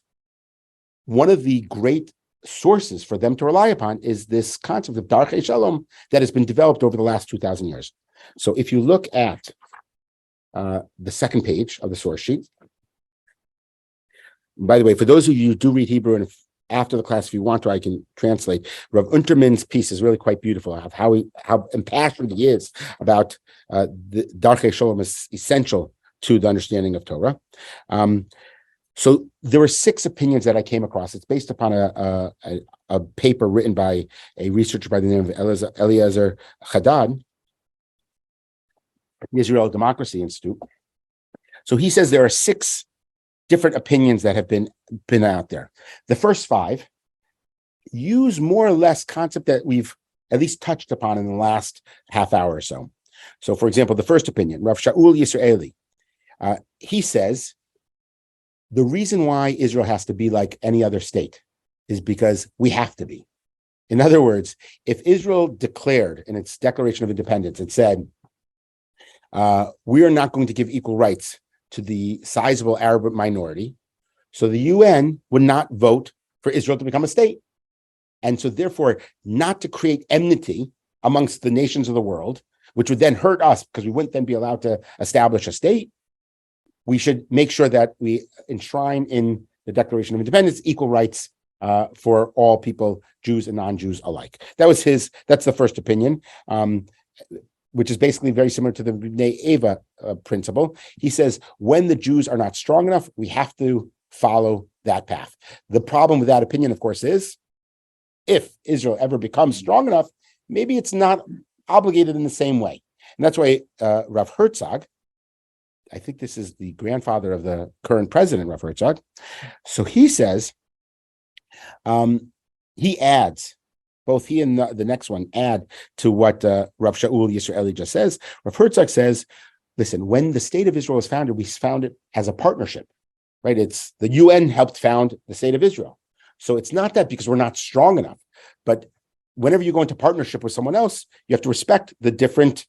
one of the great sources for them to rely upon is this concept of Darchei Shalom that has been developed over the last 2,000 years. So if you look at the second page of the source sheet, by the way, for those of you who do read Hebrew, and after the class, if you want to, I can translate. Rav Unterman's piece is really quite beautiful of how impassioned he is about the Darchei Shalom is essential to the understanding of Torah. So there were 6 opinions that I came across. It's based upon a paper written by a researcher by the name of Eliezer Haddad, the Israel Democracy Institute. So he says there are 6 different opinions that have been out there. The first 5 use more or less concept that we've at least touched upon in the last half hour or so. So, for example, the first opinion, Rav Shaul Yisraeli, he says the reason why Israel has to be like any other state is because we have to be. In other words, if Israel declared in its Declaration of Independence and said, we are not going to give equal rights to the sizable Arab minority, so the UN would not vote for Israel to become a state. And so therefore, not to create enmity amongst the nations of the world, which would then hurt us because we wouldn't then be allowed to establish a state, we should make sure that we enshrine in the Declaration of Independence equal rights for all people, Jews and non-Jews alike. That's the first opinion, which is basically very similar to the Bnei Eva principle. He says, when the Jews are not strong enough, we have to follow that path. The problem with that opinion, of course, is if Israel ever becomes strong enough, maybe it's not obligated in the same way. And that's why Rav Herzog, I think this is the grandfather of the current president, Rav Herzog. So he says, he adds, both he and the next one add to what Rav Shaul Yisraeli just says. Rav Herzog says, listen, when the state of Israel was founded, we found it as a partnership, right? It's the UN helped found the state of Israel. So it's not that because we're not strong enough, but whenever you go into partnership with someone else, you have to respect the different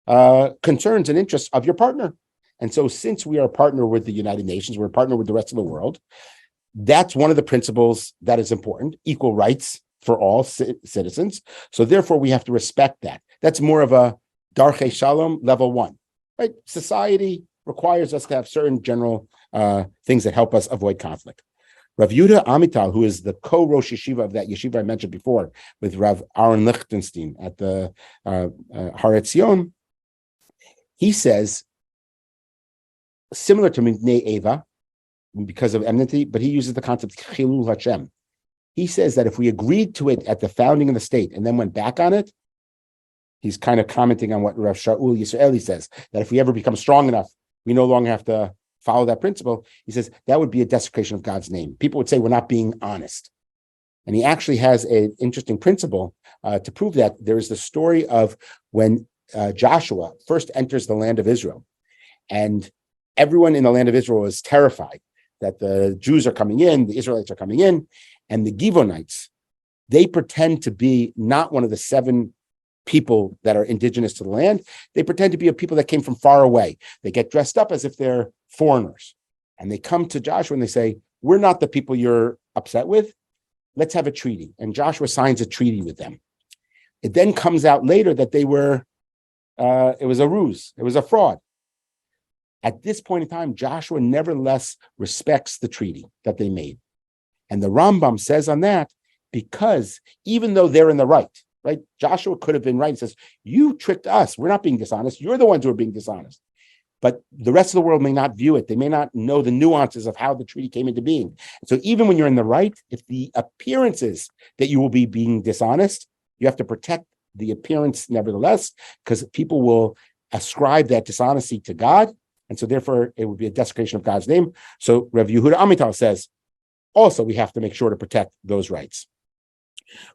concerns and interests of your partner. And so since we are a partner with the United Nations, we're a partner with the rest of the world, that's one of the principles that is important, equal rights for all citizens. So therefore, we have to respect that. That's more of a Darchei Shalom level 1, right? Society requires us to have certain general things that help us avoid conflict. Rav Yehuda Amital, who is the co-Rosh Yeshiva of that yeshiva I mentioned before, with Rav Aaron Lichtenstein at the Har Etzion, he says, similar to Bnei Eva, because of enmity, but he uses the concept Chilul Hashem. He says that if we agreed to it at the founding of the state and then went back on it, he's kind of commenting on what Rav Shaul Yisraeli says, that if we ever become strong enough, we no longer have to follow that principle. He says that would be a desecration of God's name. People would say we're not being honest. And he actually has an interesting principle to prove that. There is the story of when Joshua first enters the land of Israel, and everyone in the land of Israel is terrified that the Jews are coming in, the Israelites are coming in, and the Givonites, they pretend to be not one of the 7 people that are indigenous to the land. They pretend to be a people that came from far away. They get dressed up as if they're foreigners. And they come to Joshua and they say, we're not the people you're upset with. Let's have a treaty. And Joshua signs a treaty with them. It then comes out later that they were, it was a ruse. It was a fraud. At this point in time, Joshua nevertheless respects the treaty that they made. And the Rambam says on that, because even though they're in the right, Joshua could have been right. He says, you tricked us. We're not being dishonest. You're the ones who are being dishonest. But the rest of the world may not view it. They may not know the nuances of how the treaty came into being. So even when you're in the right, if the appearance is that you will be being dishonest, you have to protect the appearance nevertheless, because people will ascribe that dishonesty to God. And so therefore, it would be a desecration of God's name. So Rav Yehuda Amital says, also, we have to make sure to protect those rights.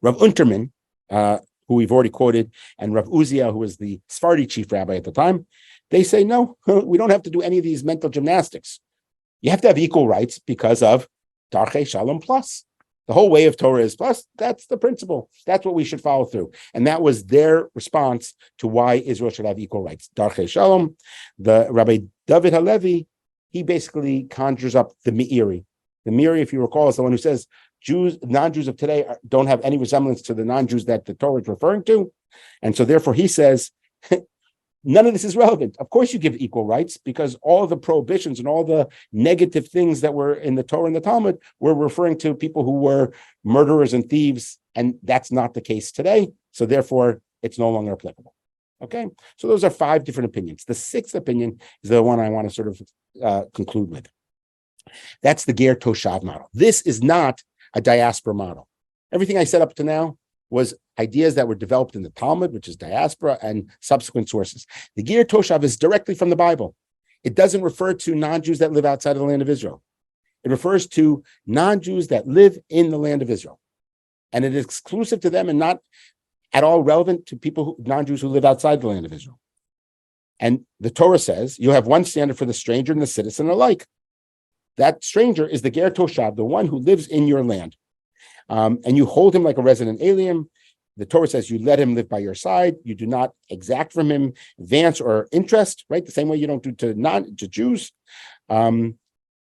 Rav Unterman, who we've already quoted, and Rav Uziah, who was the Sephardi chief rabbi at the time, they say, no, we don't have to do any of these mental gymnastics. You have to have equal rights because of Darchei Shalom plus. The whole way of Torah is plus. That's the principle. That's what we should follow through. And that was their response to why Israel should have equal rights. Darchei Shalom, the Rabbi David Halevi, he basically conjures up the Meiri. The Meiri, if you recall, is the one who says Jews, non-Jews of today don't have any resemblance to the non-Jews that the Torah is referring to. And so therefore he says, none of this is relevant. Of course you give equal rights, because all the prohibitions and all the negative things that were in the Torah and the Talmud were referring to people who were murderers and thieves, and that's not the case today. So therefore it's no longer applicable. Okay, so those are 5 different opinions. The 6th opinion is the one I want to sort of conclude with. That's the Ger Toshav model. This is not a diaspora model. Everything I said up to now was ideas that were developed in the Talmud, which is diaspora, and subsequent sources. The Ger Toshav is directly from the Bible. It doesn't refer to non-Jews that live outside of the land of Israel. It refers to non-Jews that live in the land of Israel. And it is exclusive to them and not at all relevant to people, non-Jews who live outside the land of Israel. And the Torah says you have one standard for the stranger and the citizen alike. That stranger is the Ger Toshav, the one who lives in your land. And you hold him like a resident alien. The Torah says you let him live by your side. You do not exact from him advance or interest, right? The same way you don't do to Jews. And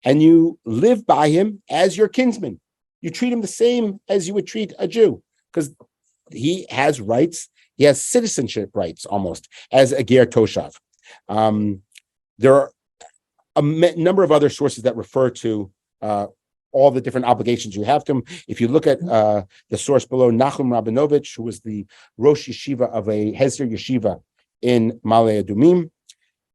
you live by him as your kinsman. You treat him the same as you would treat a Jew, because he has rights. He has citizenship rights almost as a Ger Toshav. There are a number of other sources that refer to all the different obligations you have to him. If you look at the source below, Nachum Rabinovich, who was the Rosh Yeshiva of a Hesder Yeshiva in Ma'ale Adumim,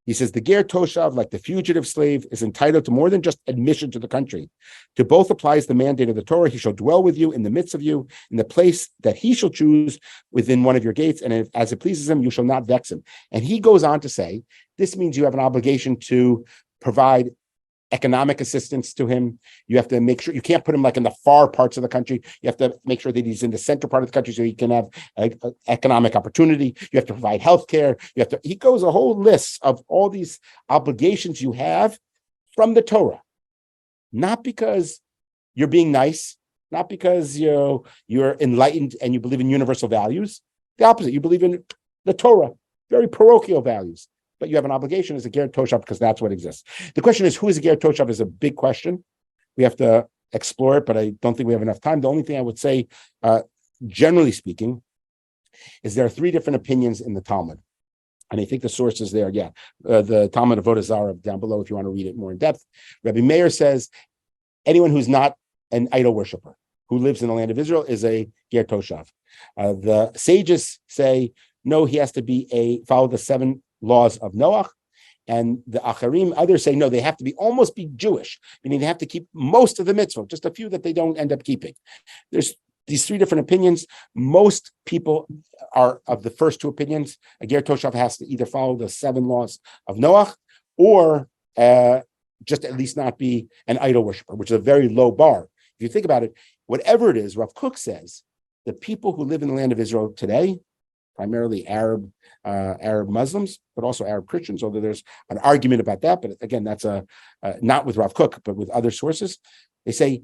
he says the ger toshav, like the fugitive slave, is entitled to more than just admission to the country. To both applies the mandate of the Torah: he shall dwell with you in the midst of you, in the place that he shall choose within one of your gates, and as it pleases him, you shall not vex him. And he goes on to say, this means you have an obligation to provide economic assistance to him. You have to make sure you can't put him like in the far parts of the country. You have to make sure that he's in the center part of the country so he can have economic opportunity. You have to provide health care. He goes a whole list of all these obligations you have from the Torah, not because you're being nice, not because you're enlightened and you believe in universal values. The opposite, you believe in the Torah, very parochial values. But you have an obligation as a ger toshav because that's what exists. The question is, who is a ger toshav is a big question. We have to explore it, but I don't think we have enough time. The only thing I would say, generally speaking, is there are three different opinions in the Talmud. And I think the source is there. The Talmud of Avodah Zarah down below if you want to read it more in depth. Rabbi Meir says, anyone who's not an idol worshiper, who lives in the land of Israel, is a ger toshav. The sages say, no, he has to follow the 7 laws of Noach, and the Acharim, others say no, they have to almost be Jewish, meaning they have to keep most of the mitzvot, just a few that they don't end up keeping. There's these 3 different opinions. Most people are of the first 2 opinions. A ger toshav has to either follow the 7 laws of Noach, or just at least not be an idol worshiper, which is a very low bar. If you think about it, whatever it is, Rav Kook says the people who live in the land of Israel today, primarily Arab Muslims, but also Arab Christians, although there's an argument about that. But again, that's not with Rav Kook, but with other sources. They say,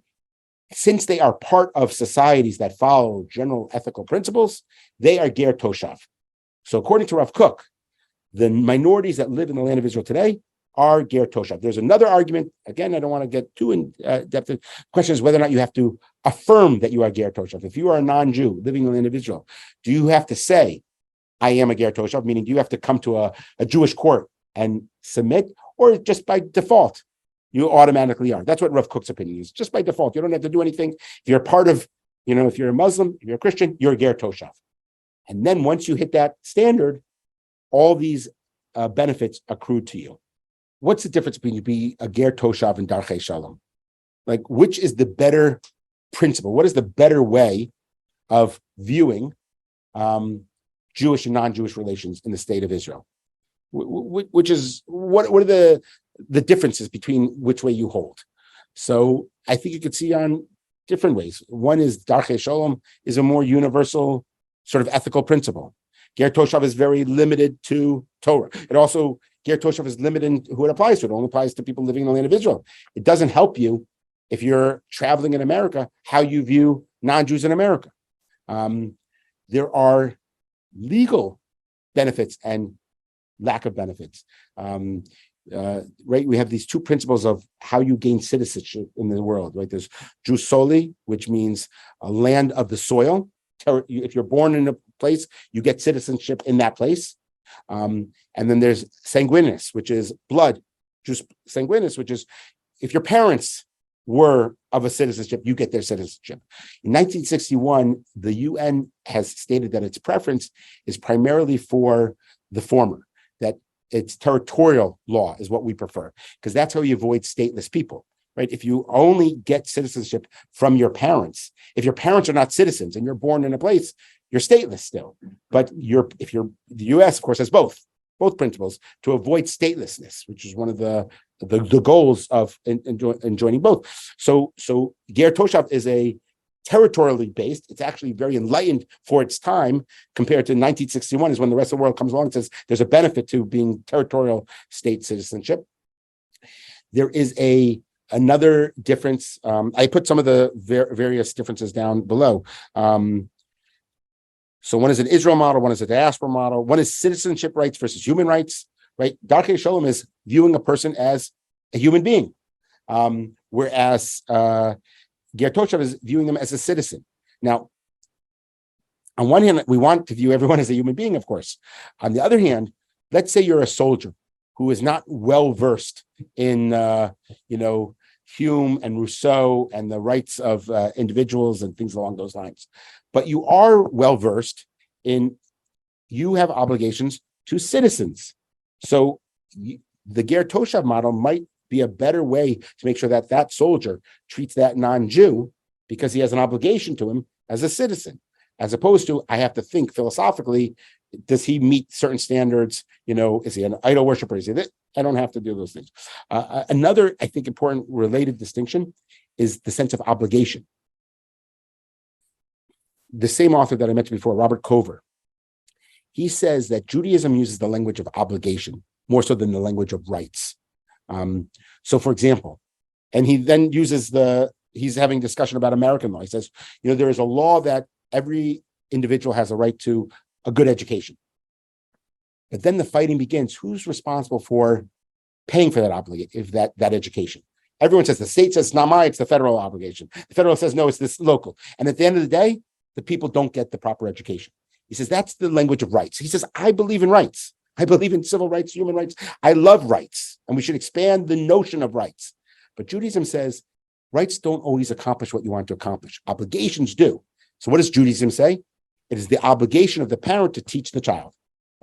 since they are part of societies that follow general ethical principles, they are ger toshav. So according to Rav Kook, the minorities that live in the land of Israel today are ger toshav. There's another argument. Again, I don't want to get too in depth. The question is whether or not you have to affirm that you are ger toshav. If you are a non-Jew living in the land of Israel, do you have to say, I am a ger toshav, meaning do you have to come to a Jewish court and submit, or just by default, you automatically are? That's what Rav Kook's opinion is. Just by default, you don't have to do anything. If you're part of, if you're a Muslim, if you're a Christian, you're a ger toshav. And then once you hit that standard, all these benefits accrue to you. What's the difference between you be a ger toshav and darchei shalom? Like, which is the better principle? What is the better way of viewing Jewish and non-Jewish relations in the state of Israel? What are the differences between which way you hold? So I think you could see on different ways. One is darchei shalom is a more universal sort of ethical principle. Ger toshav is very limited to Torah. It also, ger toshav is limited in who it applies to. It only applies to people living in the land of Israel. It doesn't help you if you're traveling in America, how you view non-Jews in America. There are legal benefits and lack of benefits. Right? We have these 2 principles of how you gain citizenship in the world, right? There's jus soli, which means a land of the soil. If you're born in a place, you get citizenship in that place. And then there's sanguinis, which is blood. Jus sanguinis, which is if your parents were of a citizenship, you get their citizenship. In 1961, the UN has stated that its preference is primarily for the former, that it's territorial law is what we prefer, because that's how you avoid stateless people, right? If you only get citizenship from your parents, if your parents are not citizens and you're born in a place, you're stateless still. But the US, of course, has both principles to avoid statelessness, which is one of the goals of joining both. So ger toshav is a territorially based. It's actually very enlightened for its time compared to 1961 is when the rest of the world comes along and says there's a benefit to being territorial state citizenship. There is another difference. I put some of the various differences down below. So one is an Israel model, one is a diaspora model, one is citizenship rights versus human rights, right? Darchei shalom is viewing a person as a human being, whereas ger toshav is viewing them as a citizen. Now, on one hand, we want to view everyone as a human being, of course. On the other hand, let's say you're a soldier who is not well versed in, Hume and Rousseau and the rights of individuals and things along those lines. But you are well-versed in, you have obligations to citizens. So the Ger Toshav model might be a better way to make sure that that soldier treats that non-Jew because he has an obligation to him as a citizen, as opposed to, I have to think philosophically, does he meet certain standards? Is he an idol worshiper? Is he this? I don't have to do those things. Another, I think, important related distinction is the sense of obligation. The same author that I mentioned before, Robert Cover, he says that Judaism uses the language of obligation more so than the language of rights. So, for example, and he then uses he's having discussion about American law. He says, there is a law that every individual has a right to a good education. But then the fighting begins. Who's responsible for paying for that obligation, if that education? Everyone says, the state says, it's not mine, it's the federal obligation. The federal says, no, it's this local. And at the end of the day, the people don't get the proper education. He says, that's the language of rights. He says, I believe in rights. I believe in civil rights, human rights. I love rights, and we should expand the notion of rights. But Judaism says, rights don't always accomplish what you want to accomplish. Obligations do. So what does Judaism say? It is the obligation of the parent to teach the child.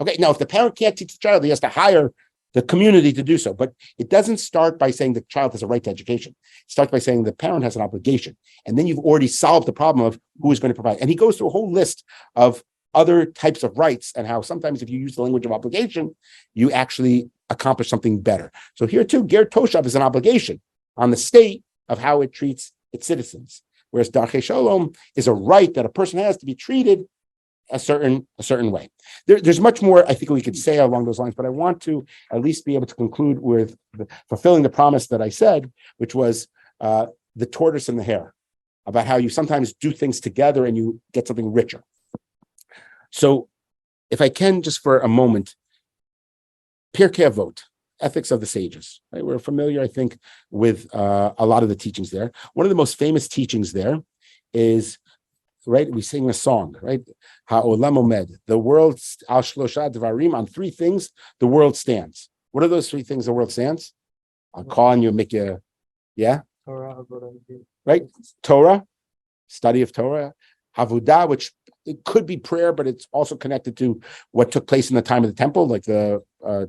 Okay, now if the parent can't teach the child, he has to hire the community to do so. But it doesn't start by saying the child has a right to education. It starts by saying the parent has an obligation. And then you've already solved the problem of who is going to provide. And he goes through a whole list of other types of rights and how sometimes if you use the language of obligation, you actually accomplish something better. So here too, Ger Toshav is an obligation on the state of how it treats its citizens. Whereas Darchei Shalom is a right that a person has to be treated a certain way. There's much more I think we could say along those lines, but I want to at least be able to conclude with fulfilling the promise that I said, which was the tortoise and the hare, about how you sometimes do things together and you get something richer. So if I can just for a moment, Pirkei Avot, Ethics of the Sages. Right? We're familiar, I think, with a lot of the teachings there. One of the most famous teachings there is, right, we sing a song, right? Ha'olam omed, the world, al shlosha dvarim, on three things, the world stands. What are those three things the world stands? I'll call on you, make you, yeah? Torah, right? Torah, study of Torah. Avodah, which it could be prayer, but it's also connected to what took place in the time of the temple, like the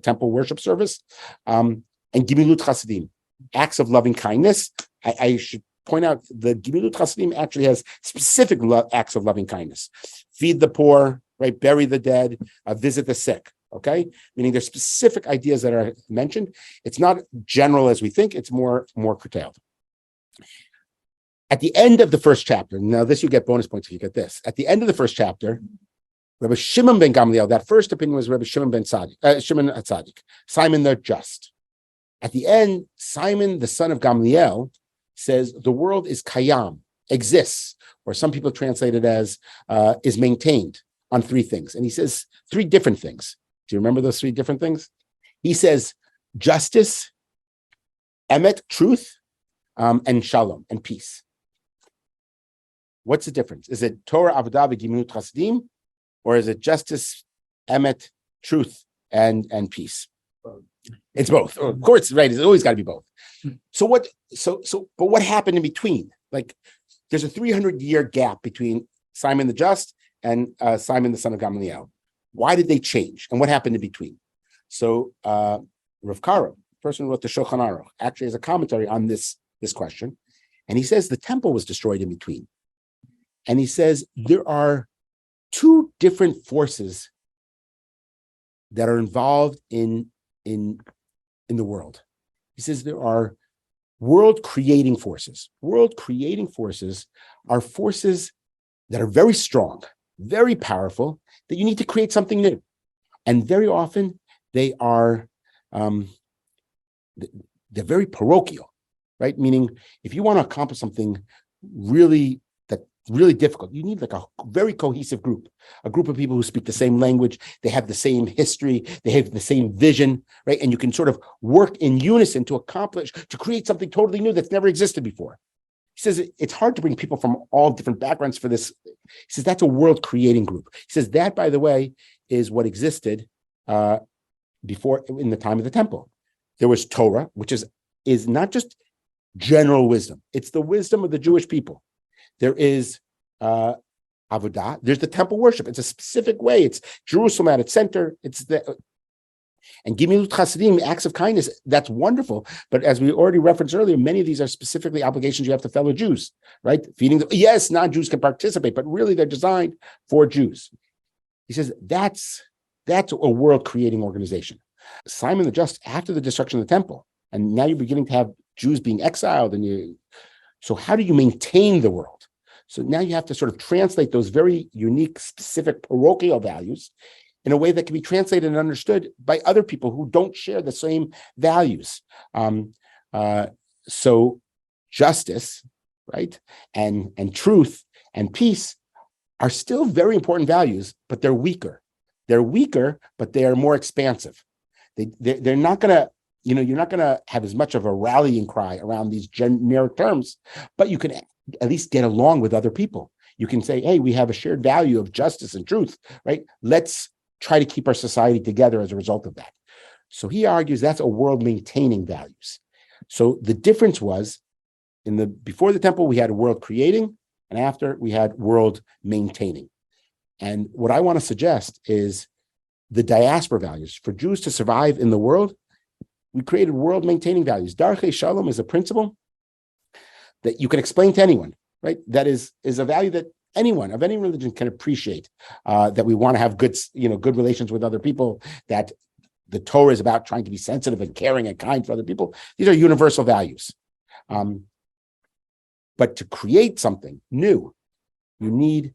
temple worship service. And Gimilut Chasidim, acts of loving kindness. I should point out the Gimilut Chasidim actually has specific acts of loving kindness. Feed the poor, right? Bury the dead, visit the sick. Okay, meaning there's specific ideas that are mentioned. It's not general as we think. It's more curtailed. At the end of the first chapter, now this you get bonus points if you get this. At the end of the first chapter, Rabbi Shimon ben Gamliel, that first opinion was Rabbi Shimon ben Shimon HaTzadik, Simon the Just. At the end, Simon, the son of Gamliel, says the world is kayam, exists, or some people translate it as is maintained on three things. And he says three different things. Do you remember those three different things? He says justice, emet, truth, and shalom, and peace. What's the difference? Is it Torah, Avodah, Gimilut Chasidim, or is it justice, emet, truth, and peace? It's both. Of course, right? It's always got to be both. But what happened in between? Like, there's a 300-year gap between Simon the Just and Simon the son of Gamliel. Why did they change? And what happened in between? So Rav Karo, the person who wrote the Shulchan Aruch, actually has a commentary on this question. And he says the temple was destroyed in between. And he says there are two different forces that are involved in the world. He says there are world creating forces. World creating forces are forces that are very strong, very powerful, that you need to create something new. And very often they are they're very parochial, right? Meaning if you want to accomplish something really difficult, you need like a very cohesive group, a group of people who speak the same language, they have the same history, they have the same vision, right? And you can sort of work in unison to create something totally new that's never existed before. He says it's hard to bring people from all different backgrounds for this. He says that's a world creating group. He says that, by the way, is what existed before in the time of the temple. There was Torah, which is not just general wisdom. It's the wisdom of the Jewish people. There is avodah. There's the temple worship. It's a specific way. It's Jerusalem at its center. And Gimilut Chasidim, acts of kindness, that's wonderful. But as we already referenced earlier, many of these are specifically obligations you have to fellow Jews, right? Feeding them. Yes, non-Jews can participate, but really they're designed for Jews. He says that's a world-creating organization. Simon the Just, after the destruction of the temple, and now you're beginning to have Jews being exiled, so how do you maintain the world? So now you have to sort of translate those very unique, specific parochial values in a way that can be translated and understood by other people who don't share the same values. So justice, right, and truth and peace are still very important values, but they're weaker. They're weaker, but they are more expansive. They're not going to, you're not going to have as much of a rallying cry around these generic terms, but you can at least get along with other people. You can say, hey, we have a shared value of justice and truth, right? Let's try to keep our society together as a result of that. So he argues that's a world maintaining values. So the difference was before the temple, we had world creating, and after we had world maintaining. And what I want to suggest is the diaspora values. For Jews to survive in the world, we created world maintaining values. Darchei Shalom is a principle that you can explain to anyone, right? That is a value that anyone of any religion can appreciate, that we want to have good relations with other people, that the Torah is about trying to be sensitive and caring and kind for other people. These are universal values. But to create something new, you need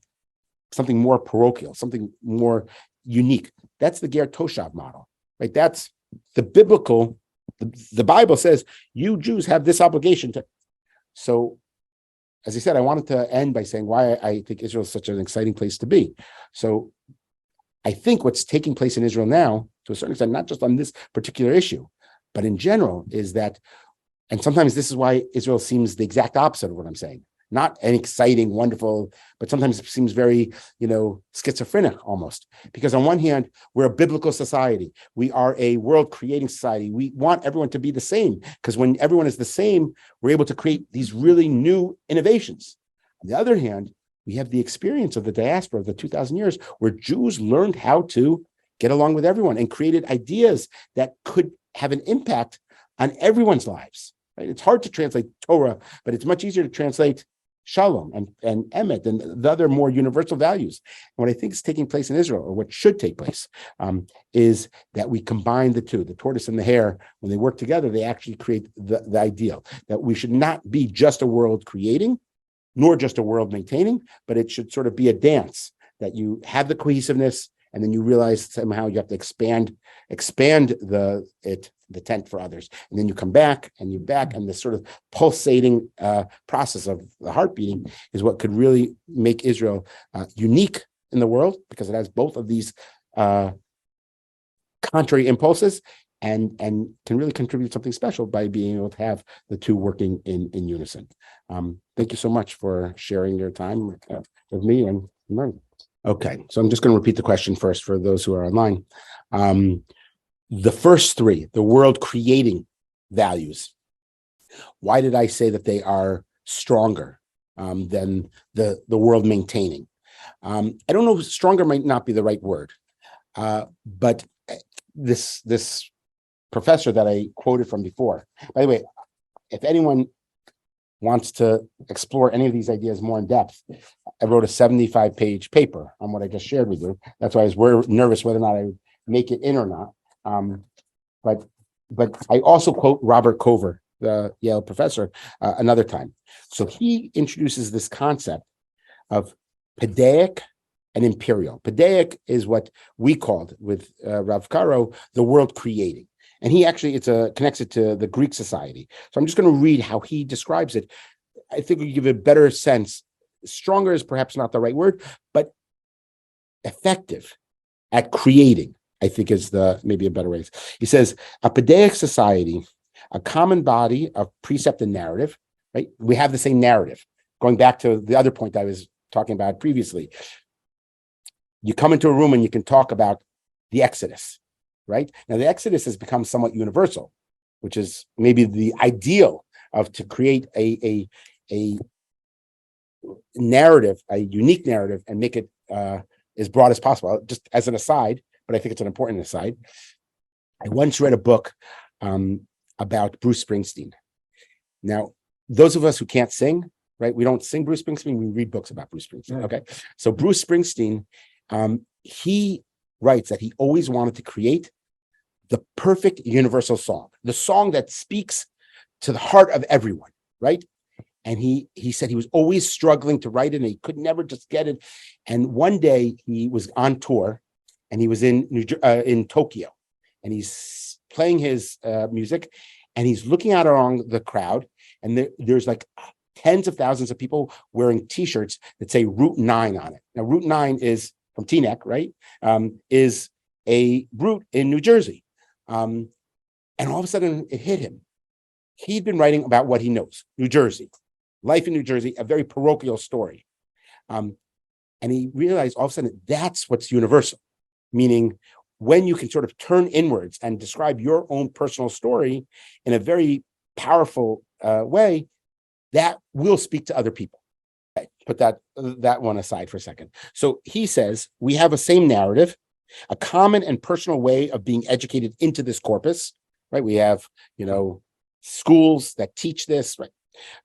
something more parochial, something more unique. That's the Ger Toshav model, right? That's the biblical, the Bible says, you Jews have this obligation to. So, as I said, I wanted to end by saying why I think Israel is such an exciting place to be. So I think what's taking place in Israel now, to a certain extent, not just on this particular issue, but in general, is that, and sometimes this is why Israel seems the exact opposite of what I'm saying. Not an exciting, wonderful, but sometimes it seems very, schizophrenic almost. Because on one hand, we're a biblical society. We are a world-creating society. We want everyone to be the same, because when everyone is the same, we're able to create these really new innovations. On the other hand, we have the experience of the diaspora of the 2,000 years, where Jews learned how to get along with everyone and created ideas that could have an impact on everyone's lives. Right? It's hard to translate Torah, but it's much easier to translate Shalom and Emet and the other more universal values. And what I think is taking place in Israel, or what should take place, is that we combine the two, the tortoise and the hare. When they work together, they actually create the ideal, that we should not be just a world creating, nor just a world maintaining, but it should sort of be a dance, that you have the cohesiveness, and then you realize somehow you have to expand the tent for others. And then you come back and you're back, and this sort of pulsating process of the heart beating is what could really make Israel unique in the world, because it has both of these contrary impulses and can really contribute something special by being able to have the two working in unison. Thank you so much for sharing your time with me and learning. Okay, so I'm just going to repeat the question first for those who are online. The first three, the world creating values, why did I say that they are stronger than the world maintaining? I don't know, stronger might not be the right word, but this professor that I quoted from before, by the way, if anyone wants to explore any of these ideas more in depth, I wrote a 75-page paper on what I just shared with you. That's why I was nervous whether or not I would make it in or not. But I also quote Robert Cover, the Yale professor, another time. So he introduces this concept of Pedaic and imperial. Pedaic is what we called with Rav Karo the world creating. And he actually, connects it to the Greek society. So I'm just going to read how he describes it. I think we give a better sense. Stronger is perhaps not the right word, but effective at creating, I think is maybe a better way. He says, a Pedaic society, a common body of precept and narrative, right? We have the same narrative. Going back to the other point I was talking about previously. You come into a room and you can talk about the Exodus. Right? Now, the Exodus has become somewhat universal, which is maybe the ideal of to create a narrative, a unique narrative, and make it as broad as possible. Just as an aside, but I think it's an important aside. I once read a book about Bruce Springsteen. Now, those of us who can't sing, right? We don't sing Bruce Springsteen, we read books about Bruce Springsteen. Okay. So Bruce Springsteen, he writes that he always wanted to create the perfect universal song, the song that speaks to the heart of everyone, right? And he said he was always struggling to write it, and he could never just get it. And one day he was on tour, and he was in Tokyo, and he's playing his music, and he's looking out around the crowd, and there's like tens of thousands of people wearing T-shirts that say Route 9 on it. Now, Route 9 is from Teaneck, right? Is a route in New Jersey. And all of a sudden it hit him. He'd been writing about what he knows, New Jersey, life in New Jersey, a very parochial story. And he realized all of a sudden that's what's universal, meaning when you can sort of turn inwards and describe your own personal story in a very powerful way, that will speak to other people. Okay, put that one aside for a second. So he says, we have a same narrative, a common and personal way of being educated into this corpus, right? We have, schools that teach this, right?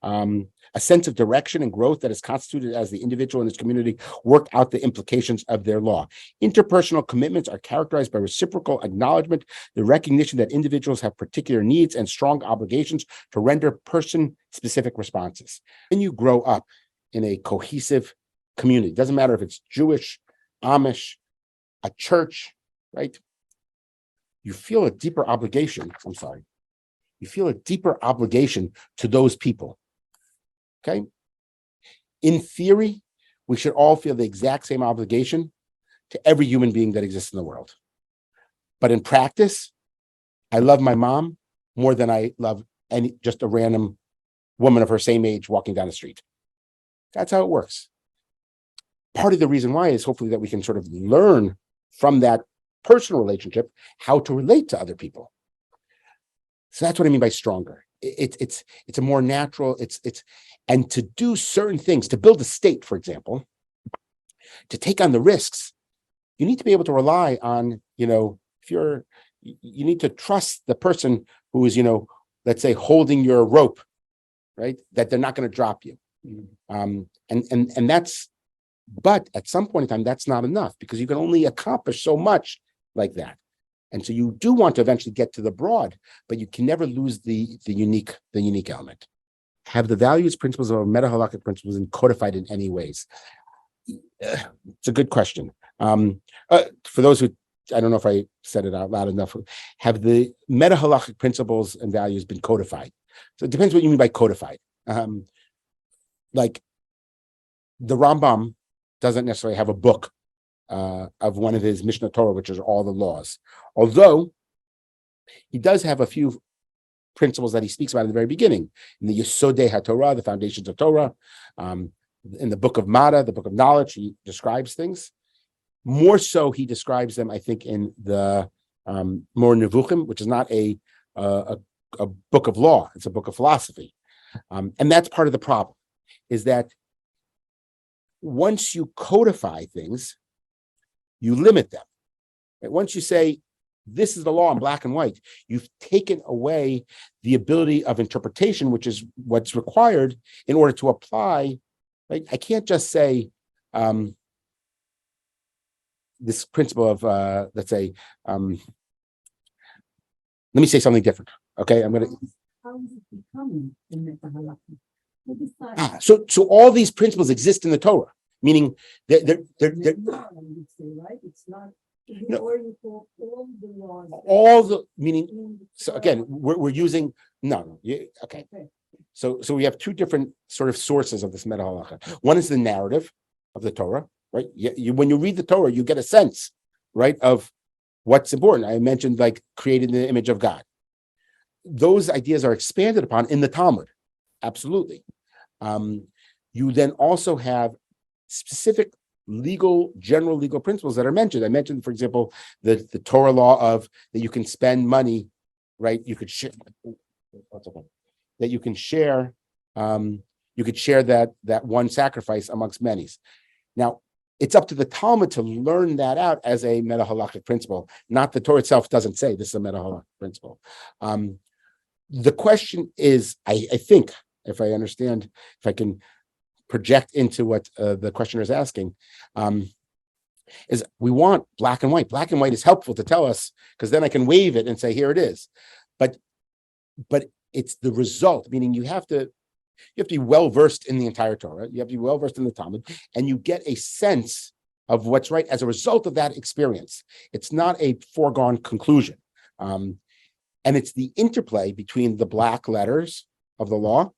A sense of direction and growth that is constituted as the individual in this community work out the implications of their law. Interpersonal commitments are characterized by reciprocal acknowledgement, the recognition that individuals have particular needs and strong obligations to render person-specific responses. When you grow up in a cohesive community, it doesn't matter if it's Jewish, Amish, a church, right? You feel a deeper obligation. You feel a deeper obligation to those people. Okay. In theory, we should all feel the exact same obligation to every human being that exists in the world. But in practice, I love my mom more than I love just a random woman of her same age walking down the street. That's how it works. Part of the reason why is hopefully that we can sort of learn from that personal relationship how to relate to other people. So that's what I mean by stronger. It's a more natural, and to do certain things, to build a state, for example, to take on the risks, you need to be able to rely on, you need to trust the person who is, let's say holding your rope, right? That they're not going to drop you. And that's, but at some point in time, that's not enough because you can only accomplish so much like that. And so you do want to eventually get to the broad, but you can never lose the unique element. Have the values, principles, or meta-halakhic principles been codified in any ways? It's a good question. For those who, I don't know if I said it out loud enough, have the meta-halakhic principles and values been codified? So it depends what you mean by codified. Like the Rambam doesn't necessarily have a book of one of his Mishnah Torah, which is all the laws. Although he does have a few principles that he speaks about in the very beginning, in the Yesodei HaTorah, the foundations of Torah, in the book of Mada, the book of knowledge, he describes things. More so, he describes them, I think, in the Mor Nevuchim, which is not a book of law; it's a book of philosophy, and that's part of the problem, is that once you codify things, you limit them. And once you say, this is the law in black and white, you've taken away the ability of interpretation, which is what's required in order to apply. Right? I can't just say this principle of, let's say, let me say something different. Okay, I'm going to. How is it becoming the meta-halakha? So all these principles exist in the Torah, meaning they're not, I would say, right? It's not. No. All the laws. All the meaning. So again, we're using okay. So we have two different sort of sources of this meta-halakha. One is the narrative of the Torah, right? When you read the Torah, you get a sense, right, of what's important. I mentioned like created in the image of God. Those ideas are expanded upon in the Talmud, absolutely. You then also have specific general legal principles that are mentioned. I mentioned, for example, the Torah law of that you can spend money, right? You could share. that you can share. You could share that one sacrifice amongst many. Now, it's up to the Talmud to learn that out as a meta-halachic principle. Not the Torah itself doesn't say this is a meta-halachic principle. The question is, I think, if I understand, if I can project into what the questioner is asking, is we want black and white. Black and white is helpful to tell us because then I can wave it and say, here it is. But it's the result, meaning you have to be well-versed in the entire Torah. You have to be well-versed in the Talmud, and you get a sense of what's right as a result of that experience. It's not a foregone conclusion. And it's the interplay between the black letters of the law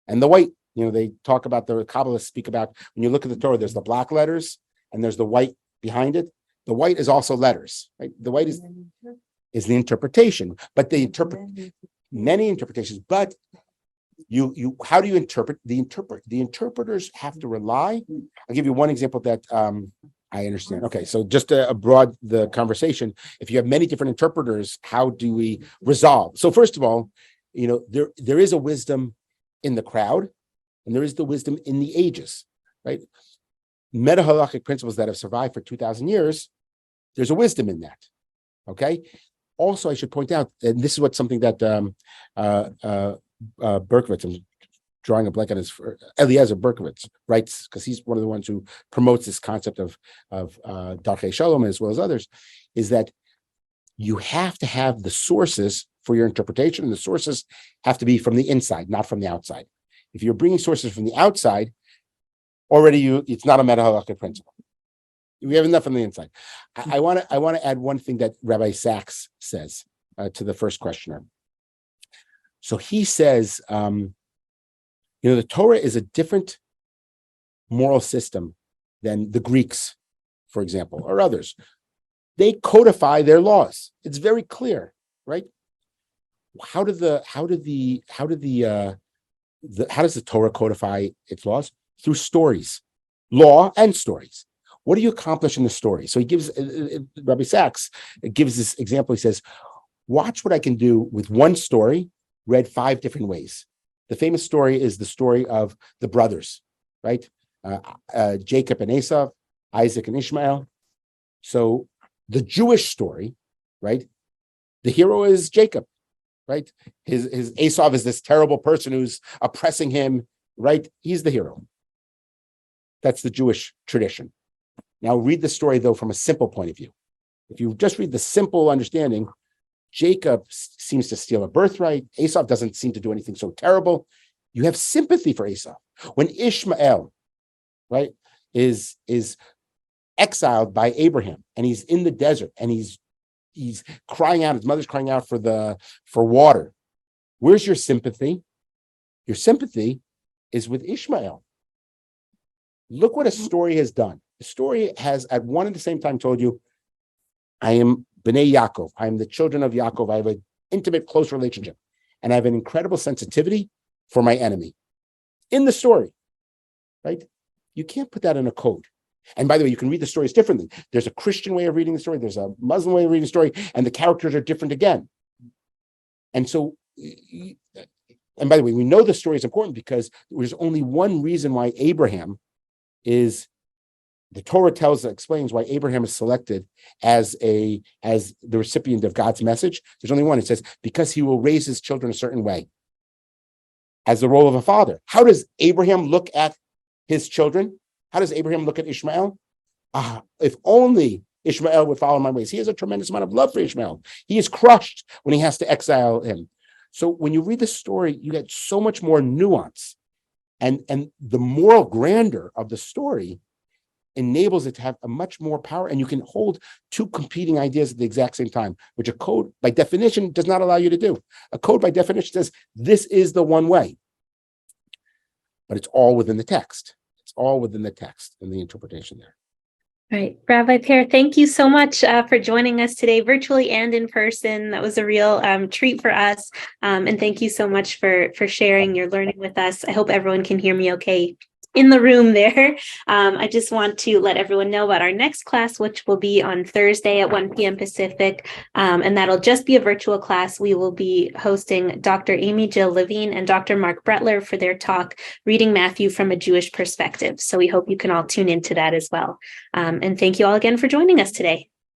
and the white. They talk about, the Kabbalists speak about, when you look at the Torah, there's the black letters and there's the white behind it. The white is also letters, right? The white is the interpretation, but they interpret many interpretations, but you how do you interpret? The interpreters have to rely. I'll give you one example that I understand. Okay, so just to broaden the conversation, if you have many different interpreters, how do we resolve? So first of all, there is a wisdom in the crowd, and there is the wisdom in the ages, right? Meta-halachic principles that have survived for 2,000 years, there's a wisdom in that, okay? Also, I should point out, and this is what something that Berkowitz, I'm drawing a blank on his, Eliezer Berkowitz writes, because he's one of the ones who promotes this concept of Darkei Shalom as well as others, is that you have to have the sources for your interpretation, and the sources have to be from the inside, not from the outside. If you're bringing sources from the outside, already it's not a meta-halachic principle. We have enough from the inside. I want to add one thing that Rabbi Sachs says to the first questioner. So he says, the Torah is a different moral system than the Greeks, for example, or others. They codify their laws. It's very clear, right? How does the Torah codify its laws? Through stories, law and stories. What do you accomplish in the story? So he gives, Rabbi Sachs gives this example. He says, watch what I can do with one story read 5 different ways. The famous story is the story of the brothers, right? Jacob and Esau, Isaac and Ishmael. So the Jewish story, right? The hero is Jacob, right? His Esau is this terrible person who's oppressing him, right? He's the hero. That's the Jewish tradition. Now read the story, though, from a simple point of view. If you just read the simple understanding, Jacob seems to steal a birthright. Esau doesn't seem to do anything so terrible. You have sympathy for Esau. When Ishmael, right, is exiled by Abraham, and he's in the desert, and he's crying out, his mother's crying out for water. Where's your sympathy? Your sympathy is with Ishmael. Look what a story has done. The story has at one and the same time told you, I am Bnei Yaakov. I am the children of Yaakov. I have an intimate, close relationship. And I have an incredible sensitivity for my enemy. In the story, right? You can't put that in a code. And by the way, you can read the stories differently. There's a Christian way of reading the story. There's a Muslim way of reading the story. And the characters are different again. And so, and by the way, we know the story is important because there's only one reason why Abraham is, the Torah explains why Abraham is selected as the recipient of God's message. There's only one. It says, because he will raise his children a certain way, as the role of a father. How does Abraham look at his children? How does Abraham look at Ishmael? If only Ishmael would follow my ways. He has a tremendous amount of love for Ishmael. He is crushed when he has to exile him. So when you read the story, you get so much more nuance. And the moral grandeur of the story enables it to have a much more power, and you can hold 2 competing ideas at the exact same time, which a code by definition does not allow you to do. A code by definition says this is the one way, but it's all within the text. It's all within the text and the interpretation there. Right. Rabbi Pear, thank you so much for joining us today, virtually and in person. That was a real treat for us. And thank you so much for sharing your learning with us. I hope everyone can hear me okay. in the room there. I just want to let everyone know about our next class, which will be on Thursday at 1 p.m. Pacific. And that'll just be a virtual class. We will be hosting Dr. Amy Jill Levine and Dr. Mark Bretler for their talk, Reading Matthew from a Jewish Perspective. So we hope you can all tune into that as well. And thank you all again for joining us today.